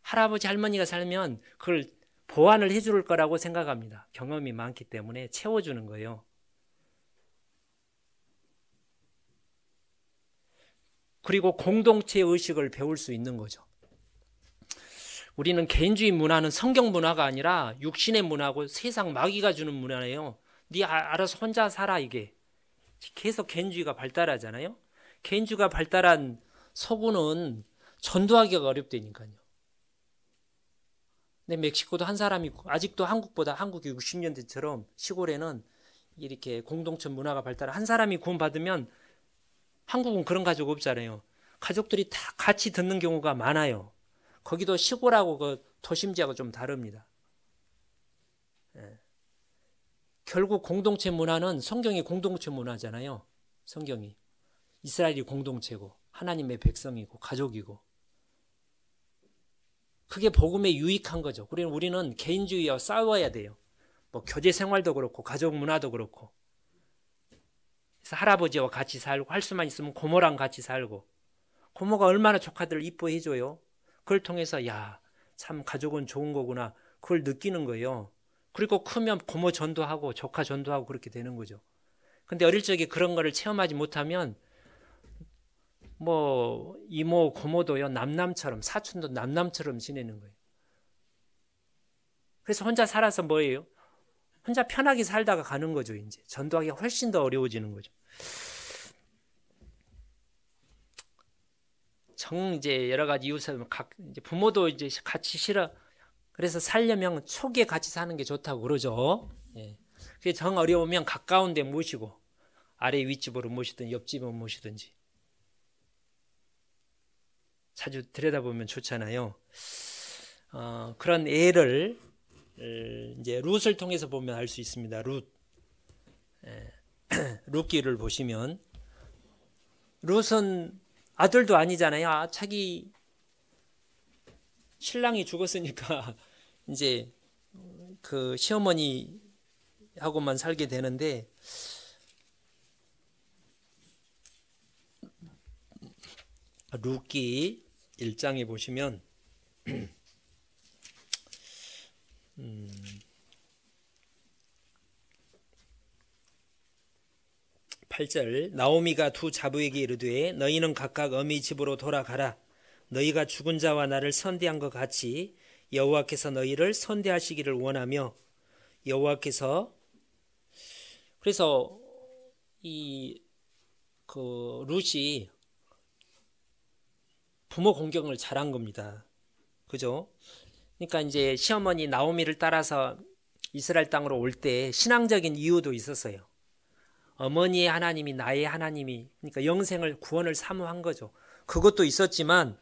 할아버지 할머니가 살면 그걸 보완을 해줄 거라고 생각합니다. 경험이 많기 때문에 채워주는 거예요. 그리고 공동체 의식을 배울 수 있는 거죠. 우리는 개인주의 문화는 성경 문화가 아니라 육신의 문화고 세상 마귀가 주는 문화예요. 네 알아서 혼자 살아 이게. 계속 개인주의가 발달하잖아요. 개인주의가 발달한 서구는 전도하기가 어렵다니까요. 근데 멕시코도 한 사람이 아직도 한국이 60년대처럼 시골에는 이렇게 공동체 문화가 발달한 한 사람이 구원받으면 한국은 그런 가족 없잖아요. 가족들이 다 같이 듣는 경우가 많아요. 거기도 시골하고 그 도심지하고 좀 다릅니다. 결국 공동체 문화는 성경이 공동체 문화잖아요. 성경이. 이스라엘이 공동체고 하나님의 백성이고 가족이고 그게 복음에 유익한 거죠. 우리는 개인주의와 싸워야 돼요. 뭐 교제 생활도 그렇고 가족 문화도 그렇고. 그래서 할아버지와 같이 살고 할 수만 있으면 고모랑 같이 살고 고모가 얼마나 조카들을 이뻐해줘요. 그걸 통해서 야, 참 가족은 좋은 거구나. 그걸 느끼는 거예요. 그리고 크면 고모 전도하고 조카 전도하고 그렇게 되는 거죠. 근데 어릴 적에 그런 거를 체험하지 못하면 뭐 이모 고모도요 남남처럼 사촌도 남남처럼 지내는 거예요. 그래서 혼자 살아서 뭐예요? 혼자 편하게 살다가 가는 거죠. 이제 전도하기가 훨씬 더 어려워지는 거죠. 이제 여러 가지 이유에서 이제 부모도 이제 같이 싫어. 그래서 살려면 초기에 같이 사는 게 좋다고 그러죠. 예. 그게 정 어려우면 가까운 데 모시고 아래 윗집으로 모시든 옆집으로 모시든지 자주 들여다보면 좋잖아요. 그런 예를 이제 룻을 통해서 보면 알 수 있습니다. 룻기를 보시면 룻은 아들도 아니잖아요. 자기 신랑이 죽었으니까 이제 그 시어머니하고만 살게 되는데 룻기 1장에 보시면 8절 나오미가 두 자부에게 이르되 너희는 각각 어미 집으로 돌아가라. 너희가 죽은 자와 나를 선대한 것 같이 여호와께서 너희를 선대하시기를 원하며 여호와께서 그래서 룻이 부모 공경을 잘한 겁니다. 그죠? 그러니까 이제 시어머니 나오미를 따라서 이스라엘 땅으로 올 때 신앙적인 이유도 있었어요. 어머니의 하나님이 나의 하나님이 그러니까 영생을 구원을 사모한 거죠. 그것도 있었지만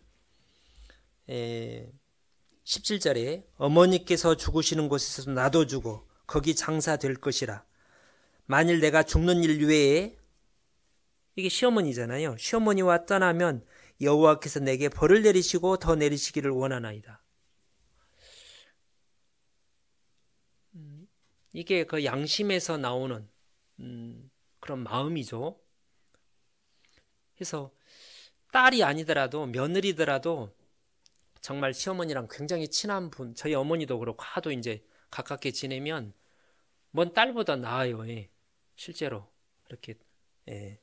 17절에 어머니께서 죽으시는 곳에서 나도 죽어 거기 장사될 것이라. 만일 내가 죽는 일 외에 이게 시어머니잖아요. 시어머니와 떠나면 여호와께서 내게 벌을 내리시고 더 내리시기를 원하나이다. 이게 그 양심에서 나오는 그런 마음이죠. 그래서 딸이 아니더라도 며느리더라도 정말 시어머니랑 굉장히 친한 분, 저희 어머니도 그렇고 하도 이제 가깝게 지내면 뭔 딸보다 나아요. 예. 실제로 이렇게. 예.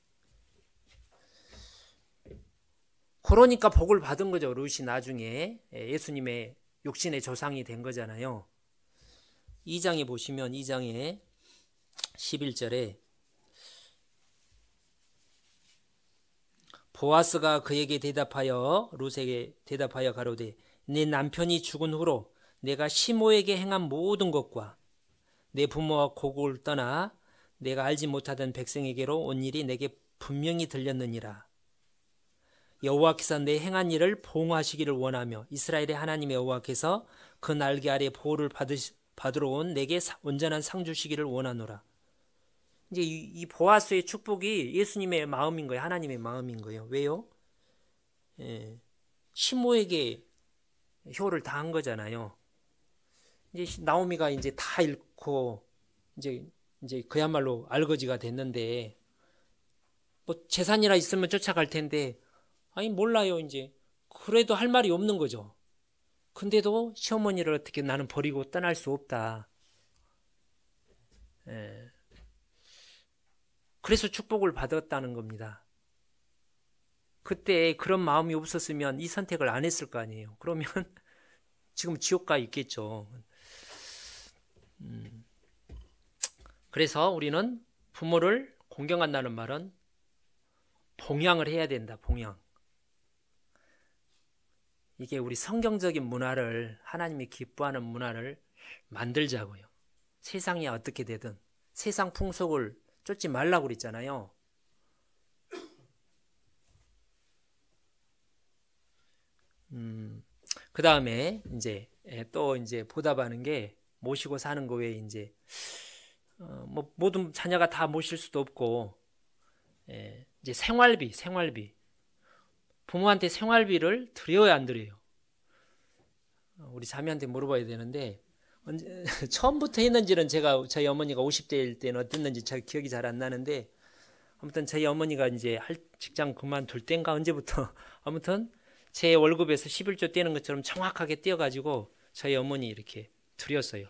그러니까 복을 받은 거죠. 룻이 나중에 예수님의 육신의 조상이 된 거잖아요. 2장에 보시면 2장에 11절에 보아스가 그에게 대답하여 룻에게 대답하여 가로되 내 남편이 죽은 후로 내가 시모에게 행한 모든 것과 내 부모와 고국을 떠나 내가 알지 못하던 백성에게로 온 일이 내게 분명히 들렸느니라. 여호와께서 내 행한 일을 보응하시기를 원하며 이스라엘의 하나님의 여호와께서 그 날개 아래 보호를 받으러 온 내게 온전한 상 주시기를 원하노라. 이제 이 보아스의 축복이 예수님의 마음인 거예요. 하나님의 마음인 거예요. 왜요? 시모에게 효를 다한 거잖아요. 이제 나오미가 이제 다 잃고 이제 그야말로 알거지가 됐는데 뭐 재산이나 있으면 쫓아갈 텐데 아니 몰라요. 이제 그래도 할 말이 없는 거죠. 근데도 시어머니를 어떻게 나는 버리고 떠날 수 없다. 그래서 축복을 받았다는 겁니다. 그때 그런 마음이 없었으면 이 선택을 안 했을 거 아니에요. 그러면 지금 지옥 가 있겠죠. 그래서 우리는 부모를 공경한다는 말은 봉양을 해야 된다. 봉양. 이게 우리 성경적인 문화를 하나님이 기뻐하는 문화를 만들자고요. 세상이 어떻게 되든 세상 풍속을 쫓지 말라고 그랬잖아요. 그 다음에 이제 또 이제 보답하는 게 모시고 사는 거 외에 이제 뭐 모든 자녀가 다 모실 수도 없고 이제 이제 생활비. 부모한테 생활비를 드려야 안 드려요? 우리 자매한테 물어봐야 되는데, 처음부터 했는지는 제가 저희 어머니가 50대일 때는 어땠는지 잘 기억이 잘 안 나는데, 아무튼 저희 어머니가 이제 할 직장 그만둘 때인가 언제부터 아무튼 제 월급에서 11조 떼는 것처럼 정확하게 떼어가지고 저희 어머니 이렇게 드렸어요.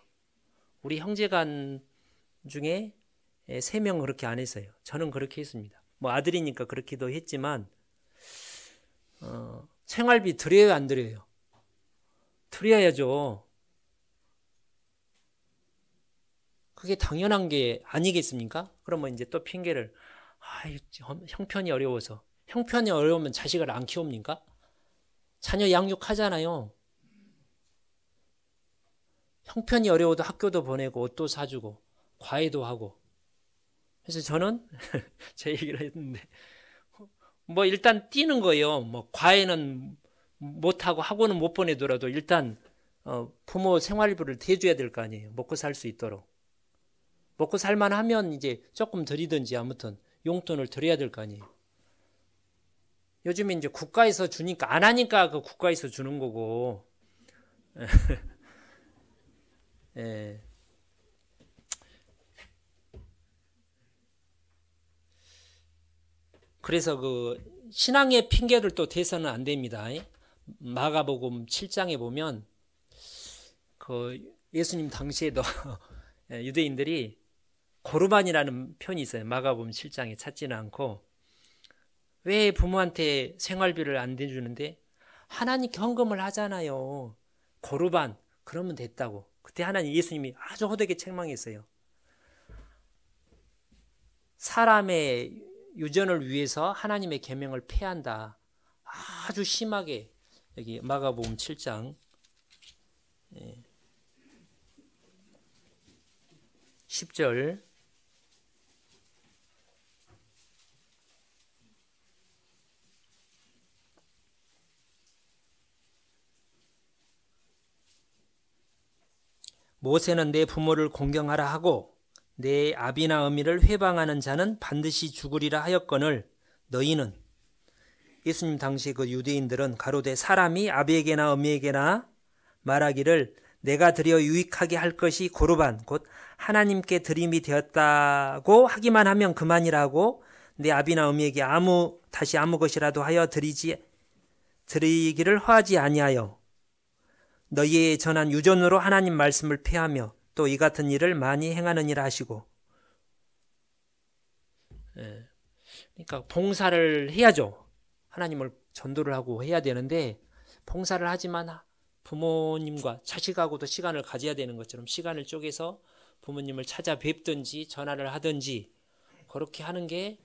우리 형제간 중에 3명 그렇게 안 했어요. 저는 그렇게 했습니다. 뭐 아들이니까 그렇기도 했지만 생활비 드려요 안 드려요? 드려야죠. 그게 당연한 게 아니겠습니까? 그러면 이제 또 핑계를 형편이 어려워서. 형편이 어려우면 자식을 안 키웁니까? 자녀 양육하잖아요. 형편이 어려워도 학교도 보내고 옷도 사주고 과외도 하고. 그래서 저는 제 얘기를 했는데 뭐 일단 뛰는 거예요. 뭐 과외는 못하고 학원은 못 보내더라도 일단 부모 생활비를 대줘야 될 거 아니에요. 먹고 살 수 있도록. 먹고 살만하면 이제 조금 드리든지 아무튼 용돈을 드려야 될 거 아니에요. 요즘에 이제 국가에서 주니까 안 하니까 그 국가에서 주는 거고. 예. 그래서 그 신앙의 핑계를 또 대서는 안 됩니다. 마가복음 7장에 보면 그 예수님 당시에도 유대인들이 고르반이라는 편이 있어요. 마가복음 7장에 찾지는 않고 왜 부모한테 생활비를 안 대주는데 하나님께 헌금을 하잖아요. 고르반 그러면 됐다고. 그때 하나님 예수님이 아주 호되게 책망했어요. 사람의 유전을 위해서 하나님의 계명을 폐한다. 아주 심하게 여기 마가복음 7장 10절 모세는 내 부모를 공경하라 하고 내 아비나 어미를 회방하는 자는 반드시 죽으리라 하였거늘 너희는 예수님 당시 그 유대인들은 가로되 사람이 아비에게나 어미에게나 말하기를 내가 드려 유익하게 할 것이 고르반 곧 하나님께 드림이 되었다고 하기만 하면 그만이라고 내 아비나 어미에게 다시 아무 것이라도 하여 드리기를 허하지 아니하여 너희의 전한 유전으로 하나님 말씀을 폐하며 또 이 같은 일을 많이 행하느니라 하시고. 그러니까 봉사를 해야죠. 하나님을 전도를 하고 해야 되는데 봉사를 하지만 부모님과 자식하고도 시간을 가져야 되는 것처럼 시간을 쪼개서 부모님을 찾아뵙든지 전화를 하든지 그렇게 하는 게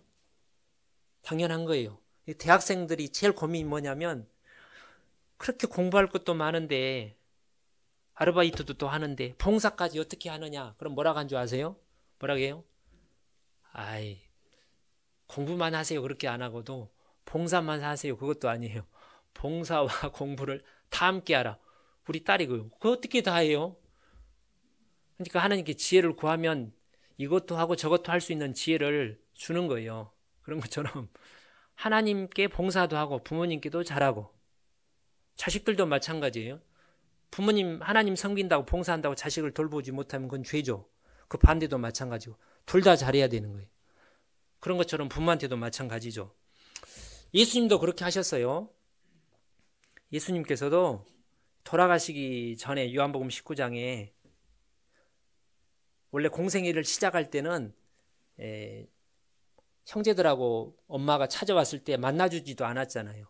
당연한 거예요. 대학생들이 제일 고민이 뭐냐면 그렇게 공부할 것도 많은데 아르바이트도 또 하는데 봉사까지 어떻게 하느냐. 그럼 뭐라고 한 줄 아세요? 뭐라고 해요? 공부만 하세요. 그렇게 안 하고도 봉사만 하세요. 그것도 아니에요. 봉사와 공부를 다 함께 하라. 우리 딸이 그거 어떻게 다 해요? 그러니까 하나님께 지혜를 구하면 이것도 하고 저것도 할 수 있는 지혜를 주는 거예요. 그런 것처럼 하나님께 봉사도 하고 부모님께도 잘하고 자식들도 마찬가지예요. 부모님 하나님 섬긴다고 봉사한다고 자식을 돌보지 못하면 그건 죄죠. 그 반대도 마찬가지고 둘 다 잘해야 되는 거예요. 그런 것처럼 부모한테도 마찬가지죠. 예수님도 그렇게 하셨어요. 예수님께서도 돌아가시기 전에 요한복음 19장에 원래 공생애를 시작할 때는 형제들하고 엄마가 찾아왔을 때 만나주지도 않았잖아요.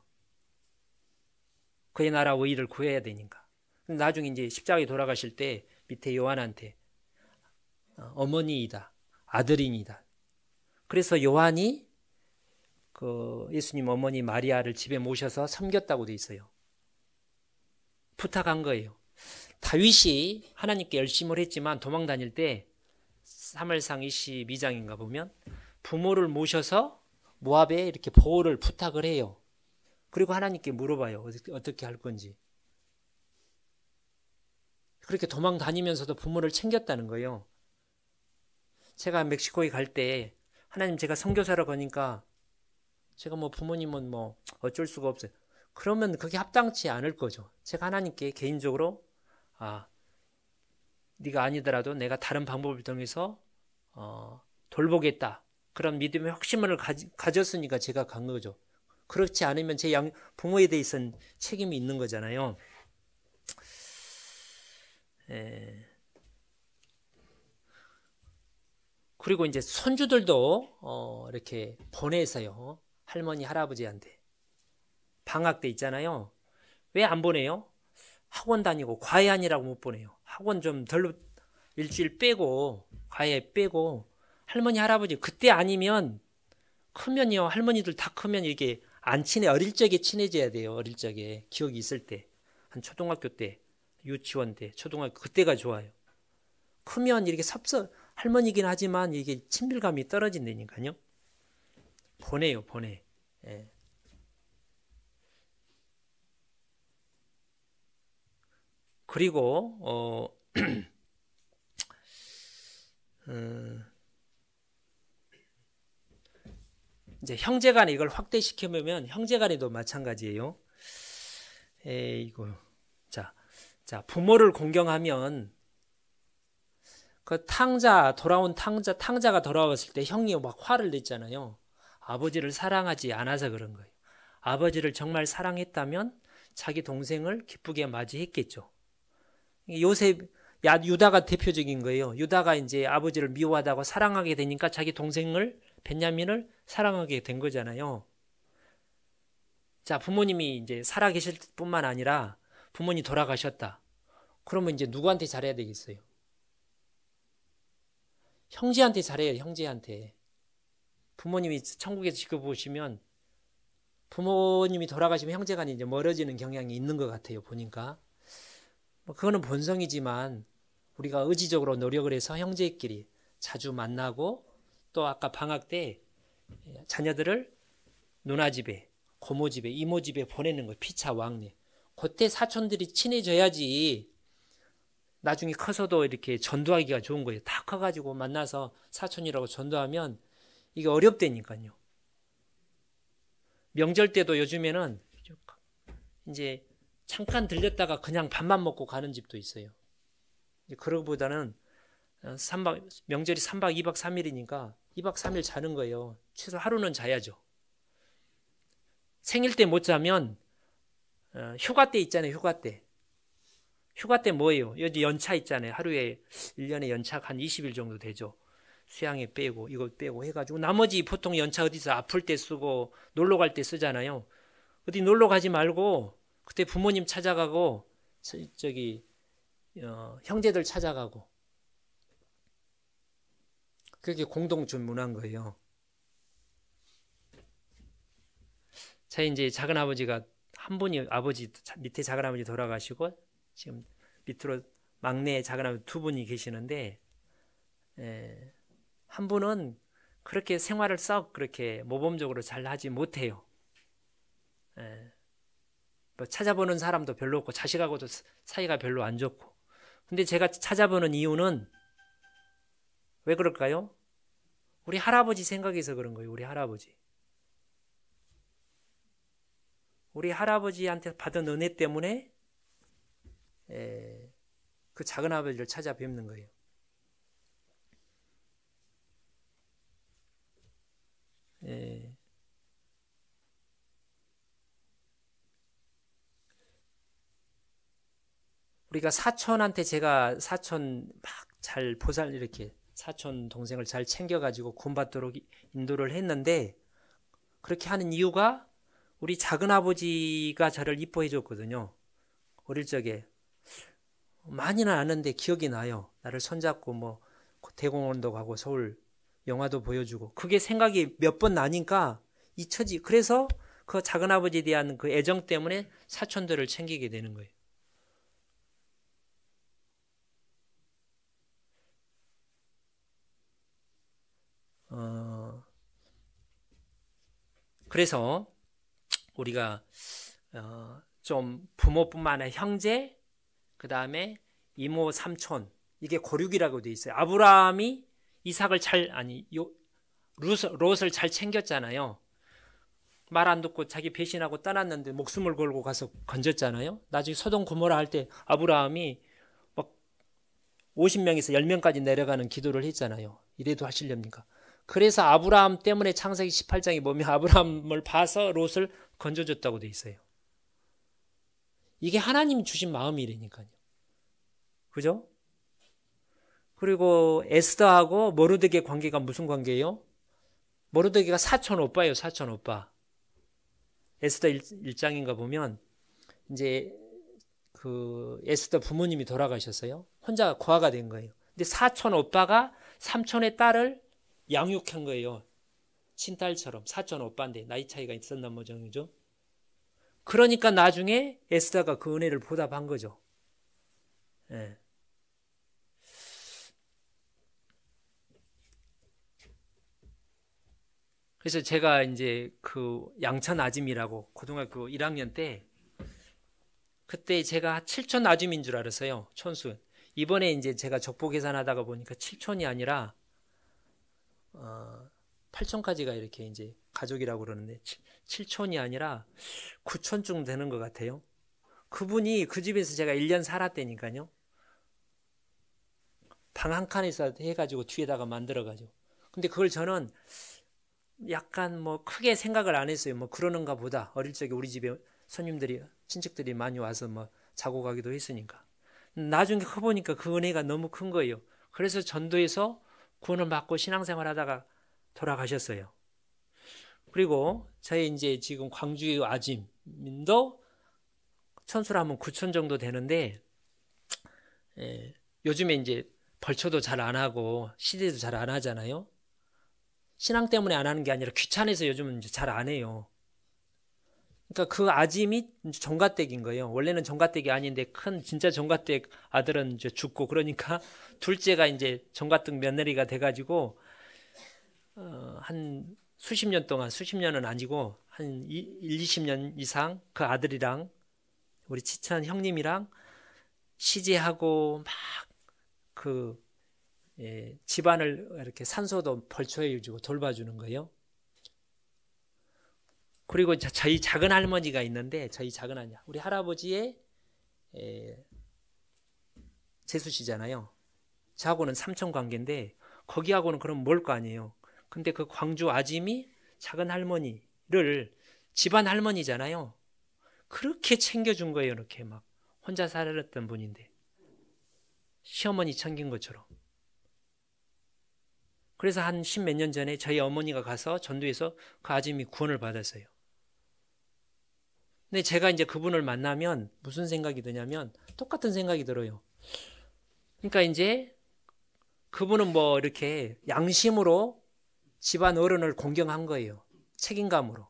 그의 나라 의의를 구해야 되니까. 나중에 이제 십자가에 돌아가실 때 밑에 요한한테 어머니이다, 아들이니다. 그래서 요한이 그 예수님 어머니 마리아를 집에 모셔서 섬겼다고 돼 있어요. 부탁한 거예요. 다윗이 하나님께 열심을 했지만 도망 다닐 때 사무엘상 22장인가 보면 부모를 모셔서 모압에 이렇게 보호를 부탁을 해요. 그리고 하나님께 물어봐요. 어떻게 할 건지. 그렇게 도망 다니면서도 부모를 챙겼다는 거예요. 제가 멕시코에 갈 때 하나님 제가 선교사로 가니까 제가 뭐 부모님은 뭐 어쩔 수가 없어요. 그러면 그게 합당치 않을 거죠. 제가 하나님께 개인적으로 네가 아니더라도 내가 다른 방법을 통해서 돌보겠다. 그런 믿음의 확신을 가졌으니까 제가 간 거죠. 그렇지 않으면 제 부모에 대해서는 책임이 있는 거잖아요. 그리고 이제 손주들도 이렇게 보내서요. 할머니, 할아버지한테. 방학 때 있잖아요. 왜 안 보내요? 학원 다니고 과외하니라고 못 보내요. 학원 좀 덜 일주일 빼고 과외 빼고 할머니, 할아버지 그때 아니면 크면요. 할머니들 다 크면 이게 안 친해. 어릴 적에 친해져야 돼요. 어릴 적에 기억이 있을 때. 한 초등학교 때, 유치원 때, 초등학교 그때가 좋아요. 크면 이렇게 할머니긴 하지만 이게 친밀감이 떨어진다니까요. 보내요, 보내. 예. 그리고 이제 형제간에 이걸 확대시키면 형제간에도 마찬가지예요. 이거 자 부모를 공경하면 그 탕자가 돌아왔을 때 형이 막 화를 냈잖아요. 아버지를 사랑하지 않아서 그런 거예요. 아버지를 정말 사랑했다면 자기 동생을 기쁘게 맞이했겠죠. 유다가 대표적인 거예요. 유다가 이제 아버지를 미워하다가 사랑하게 되니까 자기 동생을 벤야민을 사랑하게 된 거잖아요. 자, 부모님이 이제 살아계실 뿐만 아니라 부모님 돌아가셨다. 그러면 이제 누구한테 잘해야 되겠어요? 형제한테 잘해요, 형제한테. 부모님이 천국에서 지켜보시면 부모님이 돌아가시면 형제간이 이제 멀어지는 경향이 있는 것 같아요, 보니까. 뭐 그거는 본성이지만 우리가 의지적으로 노력을 해서 형제끼리 자주 만나고 또 아까 방학 때 자녀들을 누나 집에, 고모 집에, 이모 집에 보내는 거예요. 피차 왕래. 그때 사촌들이 친해져야지 나중에 커서도 이렇게 전도하기가 좋은 거예요. 다 커가지고 만나서 사촌이라고 전도하면 이게 어렵다니까요. 명절 때도 요즘에는 이제 잠깐 들렸다가 그냥 밥만 먹고 가는 집도 있어요. 그러고보다는 명절이 3박 2박 3일이니까 2박 3일 자는 거예요. 최소 하루는 자야죠. 생일 때 못 자면 휴가 때 있잖아요. 휴가 때. 휴가 때 뭐예요? 여기 연차 있잖아요. 하루에 1년에 연차 한 20일 정도 되죠. 수양회 빼고 이거 빼고 해가지고 나머지 보통 연차 어디서 아플 때 쓰고 놀러 갈 때 쓰잖아요. 어디 놀러 가지 말고 그때 부모님 찾아가고 형제들 찾아가고 그렇게 공동 주문한 거예요. 자, 이제 작은 아버지가 한 분이 밑에 작은 아버지 돌아가시고 지금 밑으로 막내 작은 아버지 두 분이 계시는데 한 분은 그렇게 생활을 썩 그렇게 모범적으로 잘 하지 못해요. 뭐 찾아보는 사람도 별로 없고 자식하고도 사이가 별로 안 좋고. 근데 제가 찾아보는 이유는 왜 그럴까요? 우리 할아버지 생각해서 그런 거예요. 우리 할아버지. 우리 할아버지한테 받은 은혜 때문에 그 작은 아버지를 찾아뵙는 거예요. 우리가 제가 사촌 막 잘 이렇게 사촌 동생을 잘 챙겨가지고 구원받도록 인도를 했는데 그렇게 하는 이유가 우리 작은 아버지가 저를 이뻐해 줬거든요. 어릴 적에 많이는 아는데 기억이 나요. 나를 손잡고 뭐 대공원도 가고 서울 영화도 보여주고 그게 생각이 몇 번 나니까 잊혀지. 그래서 그 작은 아버지에 대한 그 애정 때문에 사촌들을 챙기게 되는 거예요. 그래서 우리가 좀 부모뿐만 아니라 형제, 그 다음에 이모, 삼촌 이게 고륙이라고 돼 있어요. 아브라함이 이삭을 롯을 잘 챙겼잖아요. 말 안 듣고 자기 배신하고 떠났는데 목숨을 걸고 가서 건졌잖아요. 나중에 소돔 고모라 할 때 아브라함이 막 50명에서 10명까지 내려가는 기도를 했잖아요. 이래도 하시렵니까? 그래서 아브라함 때문에 창세기 18장에 보면 아브라함을 봐서 롯을 건져줬다고 돼 있어요. 이게 하나님 주신 마음이라니까요. 그죠? 그리고 에스더하고 모르드게 관계가 무슨 관계예요? 모르드게가 사촌 오빠예요, 사촌 오빠. 에스더 1장인가 보면 이제 그 에스더 부모님이 돌아가셨어요. 혼자 고아가 된 거예요. 근데 사촌 오빠가 삼촌의 딸을 양육한 거예요. 친딸처럼. 사촌 오빠인데 나이 차이가 있었나 뭐죠. 그러니까 나중에 에스더가 그 은혜를 보답한 거죠. 예. 그래서 제가 이제 그 양천 아짐이라고 고등학교 1학년 때 그때 제가 7촌 아줌인 줄 알았어요. 촌수. 이번에 이제 제가 족보 계산하다가 보니까 7촌이 아니라 8촌까지가 이렇게 이제 가족이라고 그러는데 7촌이 아니라 9촌쯤 되는 것 같아요. 그분이 그 집에서 제가 1년 살았다니까요. 방 한 칸에서 해가지고 뒤에다가 만들어가지고. 근데 그걸 저는 약간 뭐 크게 생각을 안 했어요. 뭐 그러는가 보다. 어릴 적에 우리 집에 손님들이 친척들이 많이 와서 뭐 자고 가기도 했으니까. 나중에 커보니까 그 은혜가 너무 큰 거예요. 그래서 전도에서 구원을 받고 신앙생활 하다가 돌아가셨어요. 그리고 저희 이제 지금 광주의 아짐도 천수로 하면 9천 정도 되는데 요즘에 이제 벌초도 잘 안 하고 시대도 잘 안 하잖아요. 신앙 때문에 안 하는 게 아니라 귀찮아서 요즘은 이제 잘 안 해요. 그러니까 그 아짐이 정가댁인 거예요. 원래는 정가댁이 아닌데 큰 진짜 정가댁 아들은 이제 죽고 그러니까 둘째가 이제 정가댁 며느리가 돼가지고 한 수십 년 동안 수십 년은 아니고 한 20년 이상 그 아들이랑 우리 친한 형님이랑 시제하고 막 그 집안을 이렇게 산소도 벌초해 주고 돌봐주는 거예요. 그리고 저희 작은 할머니가 있는데 저희 작은 할머니 우리 할아버지의 재수씨잖아요. 저하고는 삼촌 관계인데 거기하고는 그럼 뭘 거 아니에요. 근데 그 광주 아짐이 작은 할머니를 집안 할머니잖아요. 그렇게 챙겨준 거예요. 이렇게 막 혼자 살았던 분인데 시어머니 챙긴 것처럼. 그래서 한 10몇 년 전에 저희 어머니가 가서 전도해서 그 아짐이 구원을 받았어요. 근데 제가 이제 그분을 만나면 무슨 생각이 드냐면 똑같은 생각이 들어요. 그러니까 이제 그분은 뭐 이렇게 양심으로 집안 어른을 공경한 거예요. 책임감으로.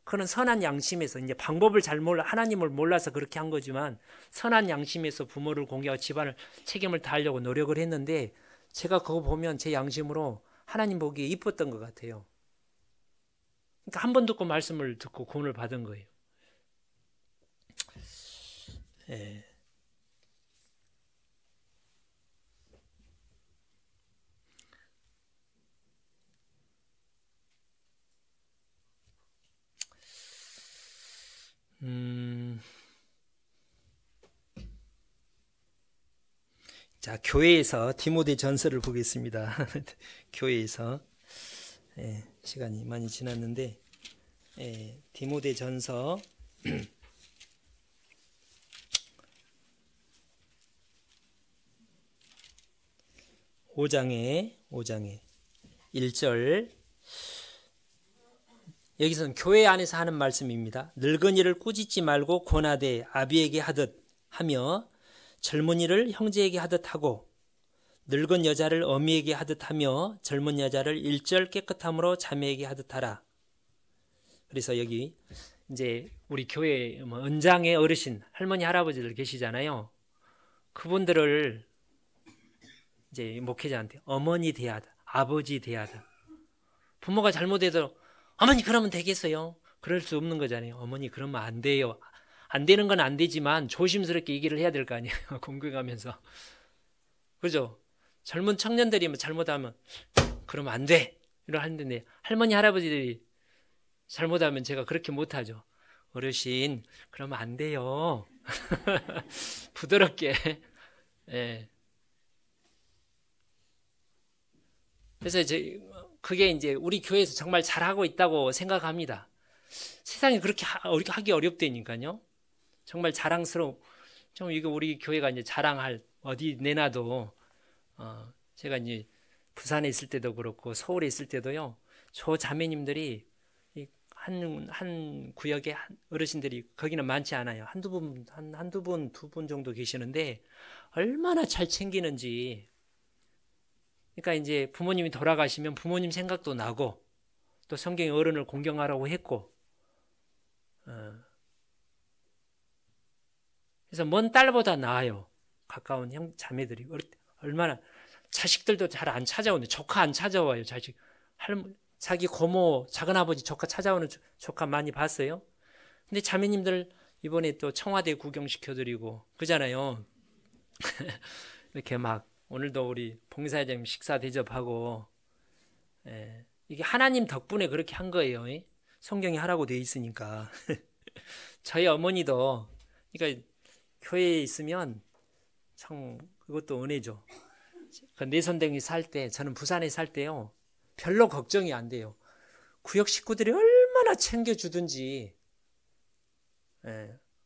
그는 선한 양심에서 이제 방법을 잘 몰라 하나님을 몰라서 그렇게 한 거지만 선한 양심에서 부모를 공경하고 집안을 책임을 다하려고 노력을 했는데 제가 그거 보면 제 양심으로 하나님 보기에 이뻤던 것 같아요. 그러니까 한 번 듣고 말씀을 듣고 구원을 받은 거예요. 예. 자, 교회에서 디모데 전서를 보겠습니다. 교회에서 시간이 많이 지났는데 디모데 전서 5장에 1절 여기서는 교회 안에서 하는 말씀입니다. 늙은이를 꾸짖지 말고 권하되 아비에게 하듯 하며 젊은이를 형제에게 하듯 하고 늙은 여자를 어미에게 하듯 하며 젊은 여자를 일절 깨끗함으로 자매에게 하듯 하라. 그래서 여기 이제 우리 교회 은장의 어르신 할머니 할아버지들 계시잖아요. 그분들을 이제 목회자한테 어머니 대하다, 아버지 대하다. 부모가 잘못해도 어머니 그러면 되겠어요? 그럴 수 없는 거잖아요. 어머니 그러면 안 돼요. 안 되는 건 안 되지만 조심스럽게 얘기를 해야 될 거 아니에요. 공경하면서. 그죠? 젊은 청년들이 잘못하면 그러면 안 돼. 하는데 할머니 할아버지들이 잘못하면 제가 그렇게 못하죠. 어르신 그러면 안 돼요. 부드럽게. 예. 그래서 그게 이제 우리 교회에서 정말 잘하고 있다고 생각합니다. 세상에 그렇게 하기 어렵다니까요. 정말 자랑스러워. 좀 이거 우리 교회가 이제 자랑할 어디 내놔도 제가 이제 부산에 있을 때도 그렇고 서울에 있을 때도요. 저 자매님들이 한 구역에 어르신들이 거기는 많지 않아요. 한두 분, 두 분 정도 계시는데 얼마나 잘 챙기는지. 그러니까 이제 부모님이 돌아가시면 부모님 생각도 나고 또 성경의 어른을 공경하라고 했고 그래서 먼 딸보다 나아요. 가까운 형 자매들이 얼마나 자식들도 잘 안 찾아오는데 조카 안 찾아와요. 자기 고모 작은아버지 조카 찾아오는 조카 많이 봤어요. 근데 자매님들 이번에 또 청와대 구경시켜드리고 그러잖아요. 이렇게 막 오늘도 우리 봉사회장님 식사 대접하고 이게 하나님 덕분에 그렇게 한 거예요. 성경이 하라고 돼 있으니까. 저희 어머니도 그러니까 교회에 있으면 참 그것도 은혜죠. 그 내손댕이 살 때 저는 부산에 살 때요. 별로 걱정이 안 돼요. 구역 식구들이 얼마나 챙겨주든지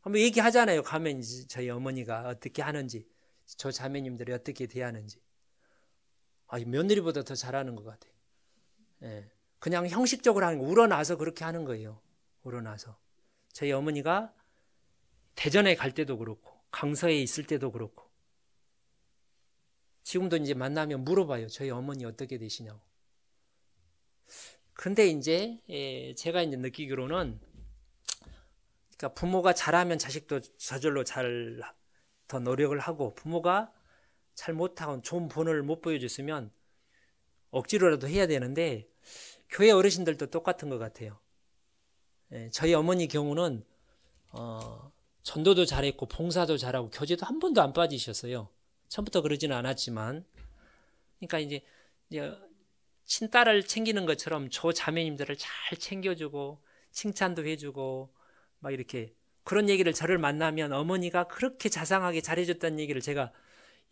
한번 얘기하잖아요. 가면 이제 저희 어머니가 어떻게 하는지 저 자매님들이 어떻게 대하는지 며느리보다 더 잘하는 것 같아요. 그냥 형식적으로 하는 거 우러나서 그렇게 하는 거예요. 우러나서 저희 어머니가 대전에 갈 때도 그렇고 강서에 있을 때도 그렇고 지금도 이제 만나면 물어봐요. 저희 어머니 어떻게 되시냐고. 근데 이제 제가 이제 느끼기로는 그러니까 부모가 잘하면 자식도 저절로 더 노력을 하고 부모가 잘 못하고 좋은 본을 못 보여줬으면 억지로라도 해야 되는데 교회 어르신들도 똑같은 것 같아요. 저희 어머니 경우는 전도도 잘했고 봉사도 잘하고 교제도 한 번도 안 빠지셨어요. 처음부터 그러지는 않았지만 그러니까 이제 친딸을 챙기는 것처럼 저 자매님들을 잘 챙겨주고 칭찬도 해주고 막 이렇게 그런 얘기를 저를 만나면 어머니가 그렇게 자상하게 잘해줬다는 얘기를 제가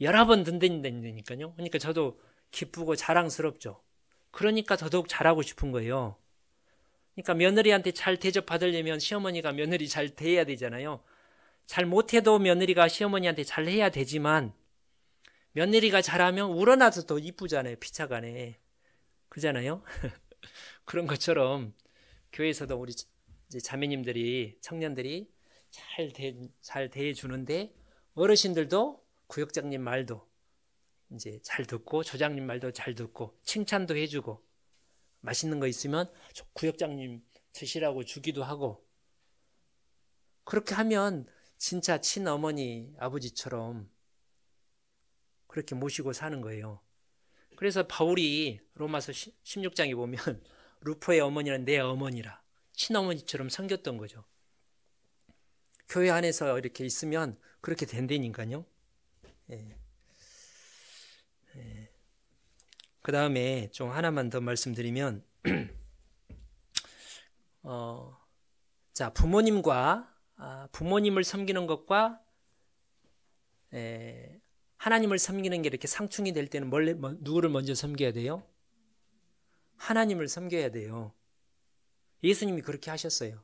여러 번 듣는다니까요. 그러니까 저도 기쁘고 자랑스럽죠. 그러니까 더더욱 잘하고 싶은 거예요. 그러니까 며느리한테 잘 대접받으려면 시어머니가 며느리 잘 대해야 되잖아요. 잘 못해도 며느리가 시어머니한테 잘 해야 되지만 며느리가 잘하면 우러나서 더 이쁘잖아요. 피차간에. 그잖아요. 그런 것처럼 교회에서도 우리 이제 자매님들이 청년들이 잘 대해주는데 어르신들도 구역장님 말도 이제 잘 듣고 조장님 말도 잘 듣고 칭찬도 해주고 맛있는 거 있으면 구역장님 드시라고 주기도 하고 그렇게 하면 진짜 친어머니 아버지처럼 그렇게 모시고 사는 거예요. 그래서 바울이 로마서 16장에 보면 루포의 어머니는 내 어머니라 친어머니처럼 섬겼던 거죠. 교회 안에서 이렇게 있으면 그렇게 된다니까요. 그 다음에 좀 하나만 더 말씀드리면 자 부모님을 섬기는 것과 하나님을 섬기는 게 이렇게 상충이 될 때는 누구를 먼저 섬겨야 돼요? 하나님을 섬겨야 돼요. 예수님이 그렇게 하셨어요.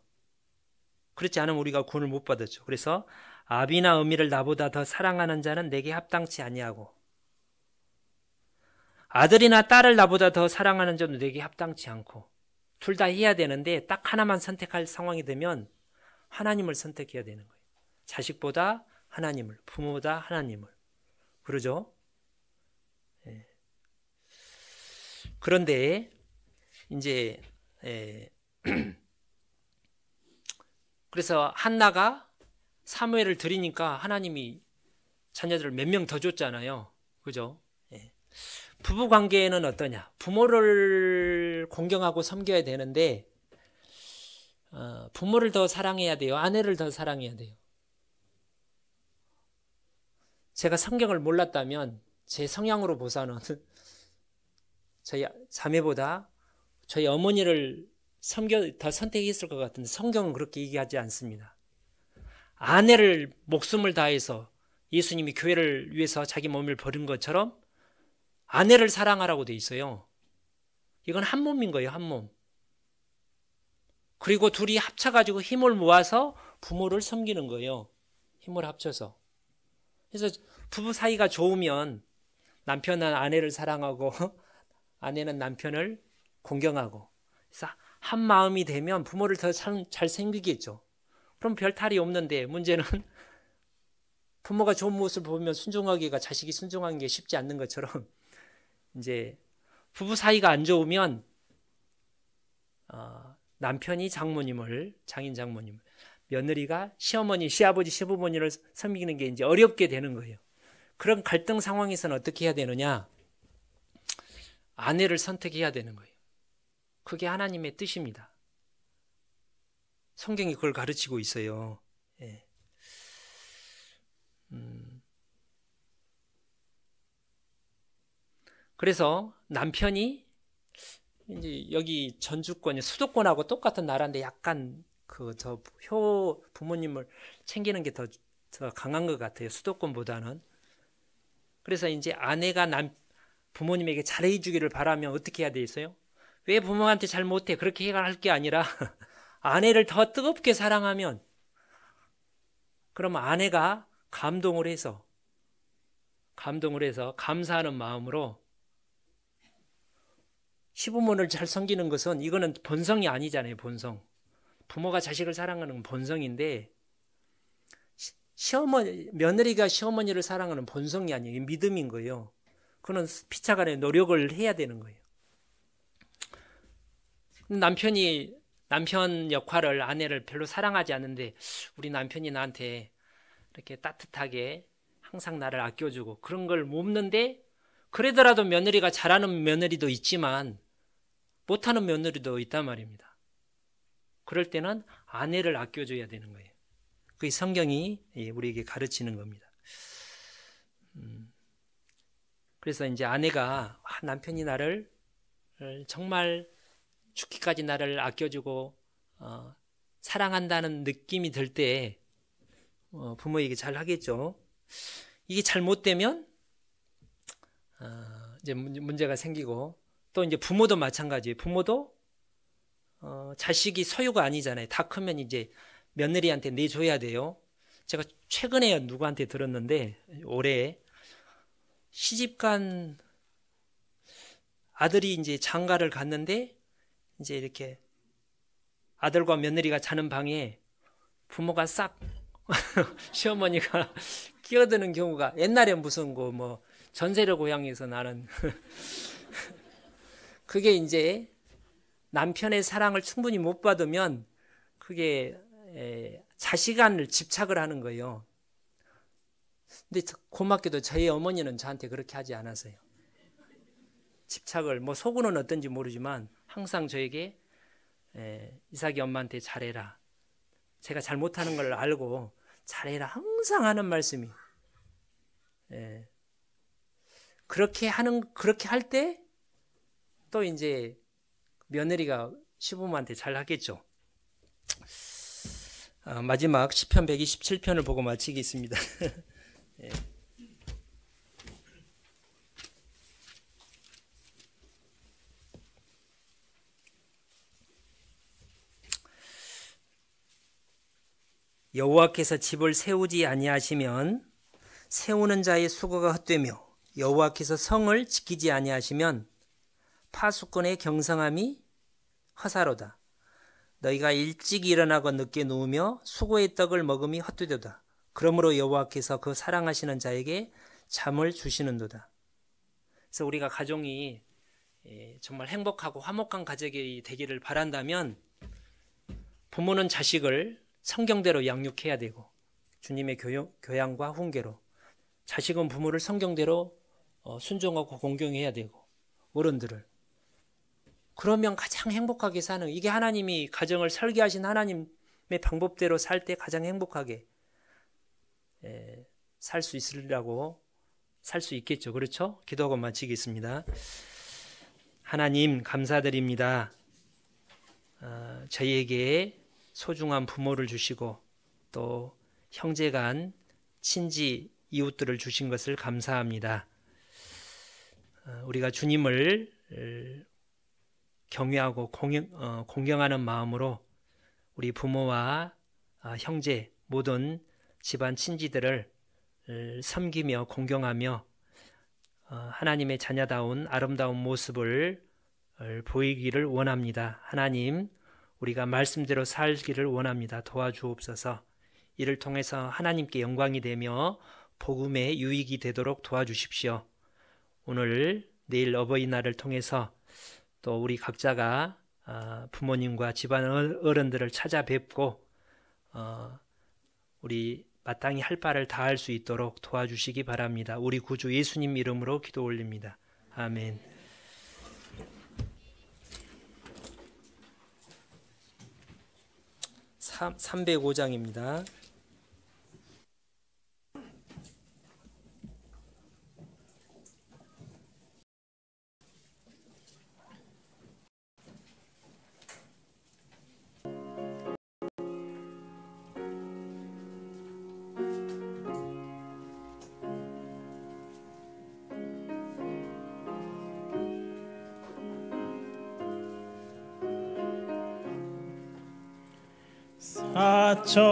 그렇지 않으면 우리가 구원을 못 받았죠. 그래서 아비나 어미를 나보다 더 사랑하는 자는 내게 합당치 아니하고 아들이나 딸을 나보다 더 사랑하는 자도 내게 합당치 않고 둘 다 해야 되는데 딱 하나만 선택할 상황이 되면 하나님을 선택해야 되는 거예요. 자식보다 하나님을, 부모보다 하나님을. 그러죠? 그런데 이제 그래서 한나가 사무엘을 드리니까 하나님이 자녀들을 몇 명 더 줬잖아요. 그죠? 부부 관계는 어떠냐? 부모를 공경하고 섬겨야 되는데 부모를 더 사랑해야 돼요? 아내를 더 사랑해야 돼요? 제가 성경을 몰랐다면 제 성향으로 보사는 저희 자매보다 저희 어머니를 더 선택했을 것 같은데 성경은 그렇게 얘기하지 않습니다. 아내를 목숨을 다해서 예수님이 교회를 위해서 자기 몸을 버린 것처럼 아내를 사랑하라고 돼 있어요. 이건 한 몸인 거예요, 한 몸. 그리고 둘이 합쳐가지고 힘을 모아서 부모를 섬기는 거예요. 힘을 합쳐서. 그래서 부부 사이가 좋으면 남편은 아내를 사랑하고 아내는 남편을 공경하고, 그래서 한 마음이 되면 부모를 더 잘 섬기겠죠. 그럼 별 탈이 없는데 문제는 부모가 좋은 모습을 보면 순종하기가, 자식이 순종하는 게 쉽지 않는 것처럼 이제 부부 사이가 안 좋으면 남편이 장인 장모님을, 며느리가 시어머니, 시아버지, 시부모님을 섬기는 게 이제 어렵게 되는 거예요. 그런 갈등 상황에서는 어떻게 해야 되느냐? 아내를 선택해야 되는 거예요. 그게 하나님의 뜻입니다. 성경이 그걸 가르치고 있어요. 예. 그래서 남편이 이제 여기 전주권, 수도권하고 똑같은 나라인데 약간 부모님을 챙기는 게 더 강한 것 같아요. 수도권보다는. 그래서 이제 아내가 부모님에게 잘해 주기를 바라면 어떻게 해야 돼 있어요? 왜 부모한테 잘 못해? 그렇게 해갈 게 아니라 아내를 더 뜨겁게 사랑하면, 그러면 아내가 감동을 해서 감사하는 마음으로, 시부모를 잘 섬기는 것은 이거는 본성이 아니잖아요. 본성. 부모가 자식을 사랑하는 건 본성인데, 며느리가 시어머니를 사랑하는 본성이 아니에요. 믿음인 거예요. 그는 피차간에 노력을 해야 되는 거예요. 남편 역할을, 아내를 별로 사랑하지 않는데 우리 남편이 나한테 이렇게 따뜻하게 항상 나를 아껴주고 그런 걸 묻는데, 그러더라도 며느리가 잘하는 며느리도 있지만 못하는 며느리도 있단 말입니다. 그럴 때는 아내를 아껴줘야 되는 거예요. 그게 성경이 우리에게 가르치는 겁니다. 그래서 이제 아내가 남편이 나를 정말 죽기까지 나를 아껴주고 사랑한다는 느낌이 들 때 부모에게 잘 하겠죠. 이게 잘못되면 이제 문제가 생기고, 또 이제 부모도 마찬가지예요. 부모도 자식이 소유가 아니잖아요. 다 크면 이제 며느리한테 내줘야 돼요. 제가 최근에 누구한테 들었는데, 올해 시집간 아들이 이제 장가를 갔는데, 이제 이렇게 아들과 며느리가 자는 방에 부모가 싹 시어머니가 끼어드는 경우가, 옛날에 무슨 전세를 고향에서 나는 그게 이제 남편의 사랑을 충분히 못 받으면 그게 자식안을 집착을 하는 거예요. 근데 고맙게도 저희 어머니는 저한테 그렇게 하지 않았어요. 집착을, 속으로는 어떤지 모르지만 항상 저에게 이삭이 엄마한테 잘해라, 제가 잘못하는 걸 알고 잘해라, 항상 하는 말씀이, 그렇게 할 때 또 이제 며느리가 시부모한테 잘 하겠죠. 마지막 시편 127편을 보고 마치겠습니다. 예. 여호와께서 집을 세우지 아니하시면 세우는 자의 수고가 헛되며, 여호와께서 성을 지키지 아니하시면 파수꾼의 경성함이 허사로다. 너희가 일찍 일어나고 늦게 누우며 수고의 떡을 먹음이 헛되도다. 그러므로 여호와께서 그 사랑하시는 자에게 잠을 주시는도다. 그래서 우리가 가정이 정말 행복하고 화목한 가정이 되기를 바란다면, 부모는 자식을 성경대로 양육해야 되고, 주님의 교양과 훈계로, 자식은 부모를 성경대로 순종하고 공경해야 되고, 어른들을. 그러면 가장 행복하게 사는, 이게 하나님이 가정을 설계하신 하나님의 방법대로 살 때 가장 행복하게 살 수 있으리라고, 살 수 있겠죠. 그렇죠? 기도하고 마치겠습니다. 하나님 감사드립니다. 저희에게 소중한 부모를 주시고 또 형제간 친지 이웃들을 주신 것을 감사합니다. 우리가 주님을 경외하고 공경하는 마음으로 우리 부모와 형제 모든 집안 친지들을 섬기며 공경하며 하나님의 자녀다운 아름다운 모습을 보이기를 원합니다. 하나님, 우리가 말씀대로 살기를 원합니다. 도와주옵소서. 이를 통해서 하나님께 영광이 되며 복음의 유익이 되도록 도와주십시오. 오늘 내일 어버이날을 통해서 또 우리 각자가 부모님과 집안 어른들을 찾아뵙고 우리 마땅히 할 바를 다할 수 있도록 도와주시기 바랍니다. 우리 구주 예수님 이름으로 기도 올립니다. 아멘. 참 305장입니다.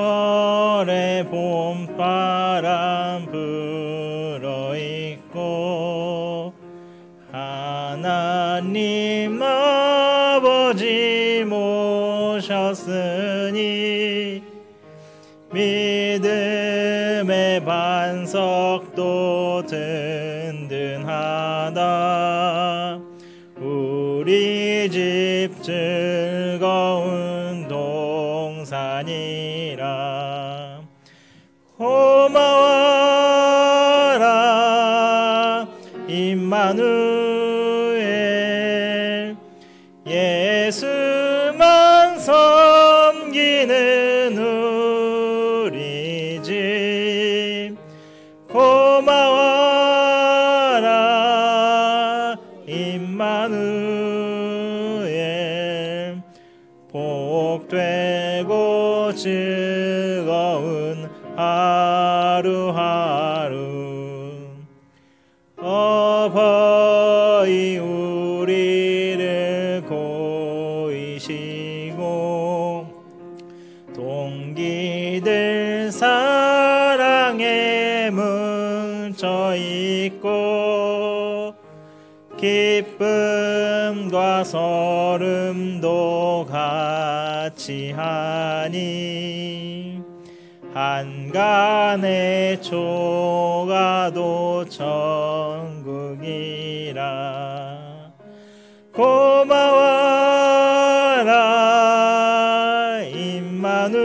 사철의 봄바람 불어있고 하나님 아버지 모셨으니 믿음의 반석도 든든하다. 우리 집 즐거운 동산이라. 고마워라 임마누엘. 예수만 섬기는 우리 집. 고마워라 임마누엘. 복되고 즐거운 하루하루. 어버이 우리를 고이시고 동기들 사랑에 뭉쳐있고 기쁨과 설움도 같이 하니 한간의 초가도 천국이라. 고마워라 임마누엘.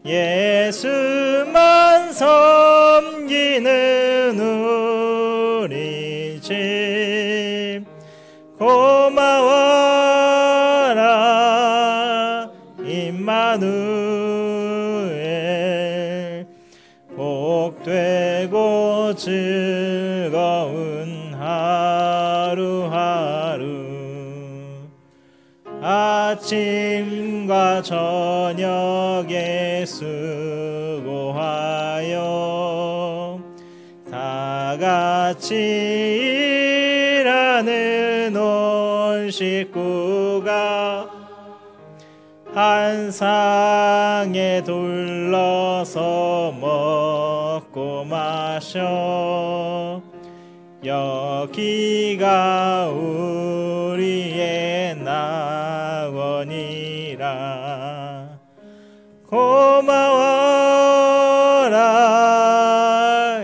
예수만 섬기는 우리 집. 고마워라 임마누엘. 복되고 즐거운 하루하루. 아침과 저녁에 수고하여 다같이 일하는 온 식구가 한 상에 둘러서 먹고 마셔. 여기가 우리의 낙원이라. 고마워라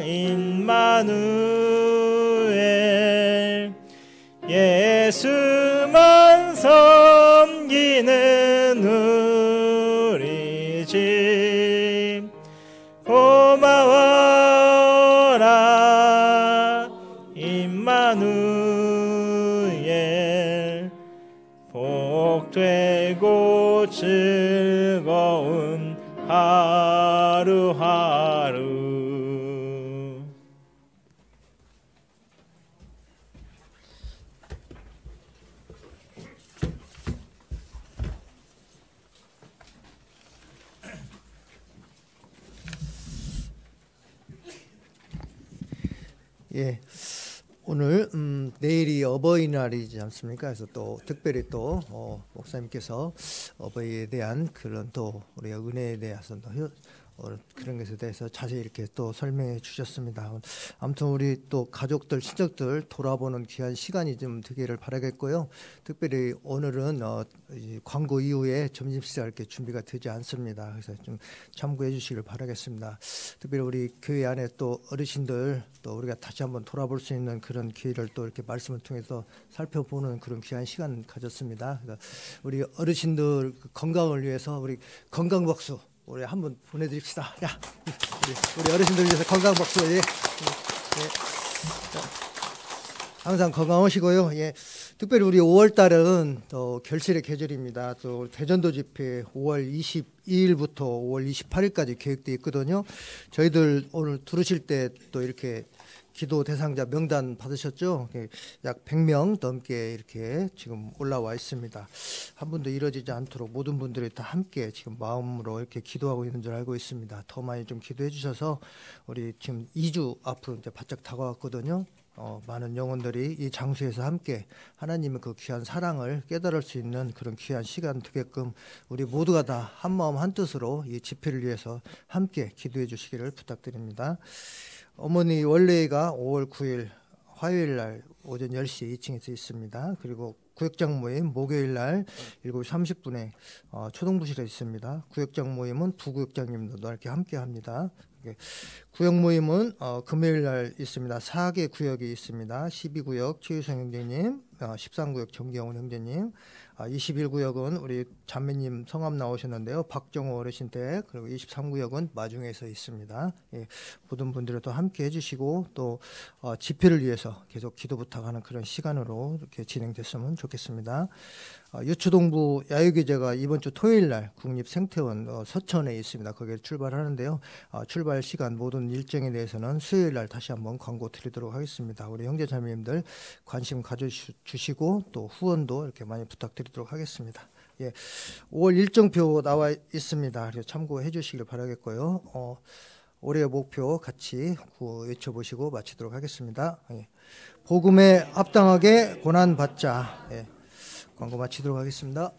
임마누엘. 예수만 섬기는 우리 집. 고마워라 임마누엘. 복되고 즐거운 하루하루. 예, 오늘 내일이 어버이날이지 않습니까? 그래서 또 특별히 또 목사님께서 어버이에 대한 그런 또 우리가 은혜에 대해서 그런 것에 대해서 자세히 이렇게 또 설명해 주셨습니다. 아무튼 우리 또 가족들, 친척들 돌아보는 귀한 시간이 좀 되기를 바라겠고요. 특별히 오늘은 이 광고 이후에 점심시간 이렇게 준비가 되지 않습니다. 그래서 좀 참고해 주시길 바라겠습니다. 특별히 우리 교회 안에 또 어르신들 또 우리가 다시 한번 돌아볼 수 있는 그런 기회를 또 이렇게 말씀을 통해서 살펴보는 그런 귀한 시간 가졌습니다. 그러니까 우리 어르신들 건강을 위해서 우리 건강 박수 우리 한번 보내드립시다. 야, 우리 어르신들 위해서 건강 박수. 예. 예. 항상 건강하시고요. 예. 특별히 우리 5월 달은 또 결실의 계절입니다. 또 대전도 집회 5월 22일부터 5월 28일까지 계획되어 있거든요. 저희들 오늘 들으실 때 또 이렇게 기도 대상자 명단 받으셨죠? 약 100명 넘게 이렇게 지금 올라와 있습니다. 한 번도 이뤄지지 않도록 모든 분들이 다 함께 지금 마음으로 이렇게 기도하고 있는 줄 알고 있습니다. 더 많이 좀 기도해 주셔서 우리 지금 2주 앞으로 이제 바짝 다가왔거든요. 많은 영혼들이 이 장소에서 함께 하나님의 그 귀한 사랑을 깨달을 수 있는 그런 귀한 시간 되게끔 우리 모두가 다 한마음 한뜻으로 이 집회를 위해서 함께 기도해 주시기를 부탁드립니다. 어머니 원래가 5월 9일 화요일 날 오전 10시 2층에서 있습니다. 그리고 구역장 모임 목요일 날 7시 30분에 초등부실에 있습니다. 구역장 모임은 부구역장님도 이렇게 함께 합니다. 구역 모임은 금요일 날 있습니다. 4개 구역이 있습니다. 12구역 최유성 형제님, 13구역 정경훈 형제님, 21구역은 우리 자매님 성함 나오셨는데요. 박정호 어르신 댁, 그리고 23구역은 마중에서 있습니다. 예, 모든 분들이 또 함께 해주시고 또 집회를 위해서 계속 기도 부탁하는 그런 시간으로 이렇게 진행됐으면 좋겠습니다. 유초동부 야유기제가 이번 주 토요일 날 국립생태원 서천에 있습니다. 거기에 출발하는데요. 출발 시간 모든 일정에 대해서는 수요일 날 다시 한번 광고 드리도록 하겠습니다. 우리 형제자매님들 관심 가져주시고 또 후원도 이렇게 많이 부탁드리도록 하겠습니다. 예, 5월 일정표 나와 있습니다. 그래서 참고해 주시길 바라겠고요. 올해의 목표 같이 외쳐보시고 마치도록 하겠습니다. 예, 복음에 합당하게 고난받자. 예, 광고 마치도록 하겠습니다.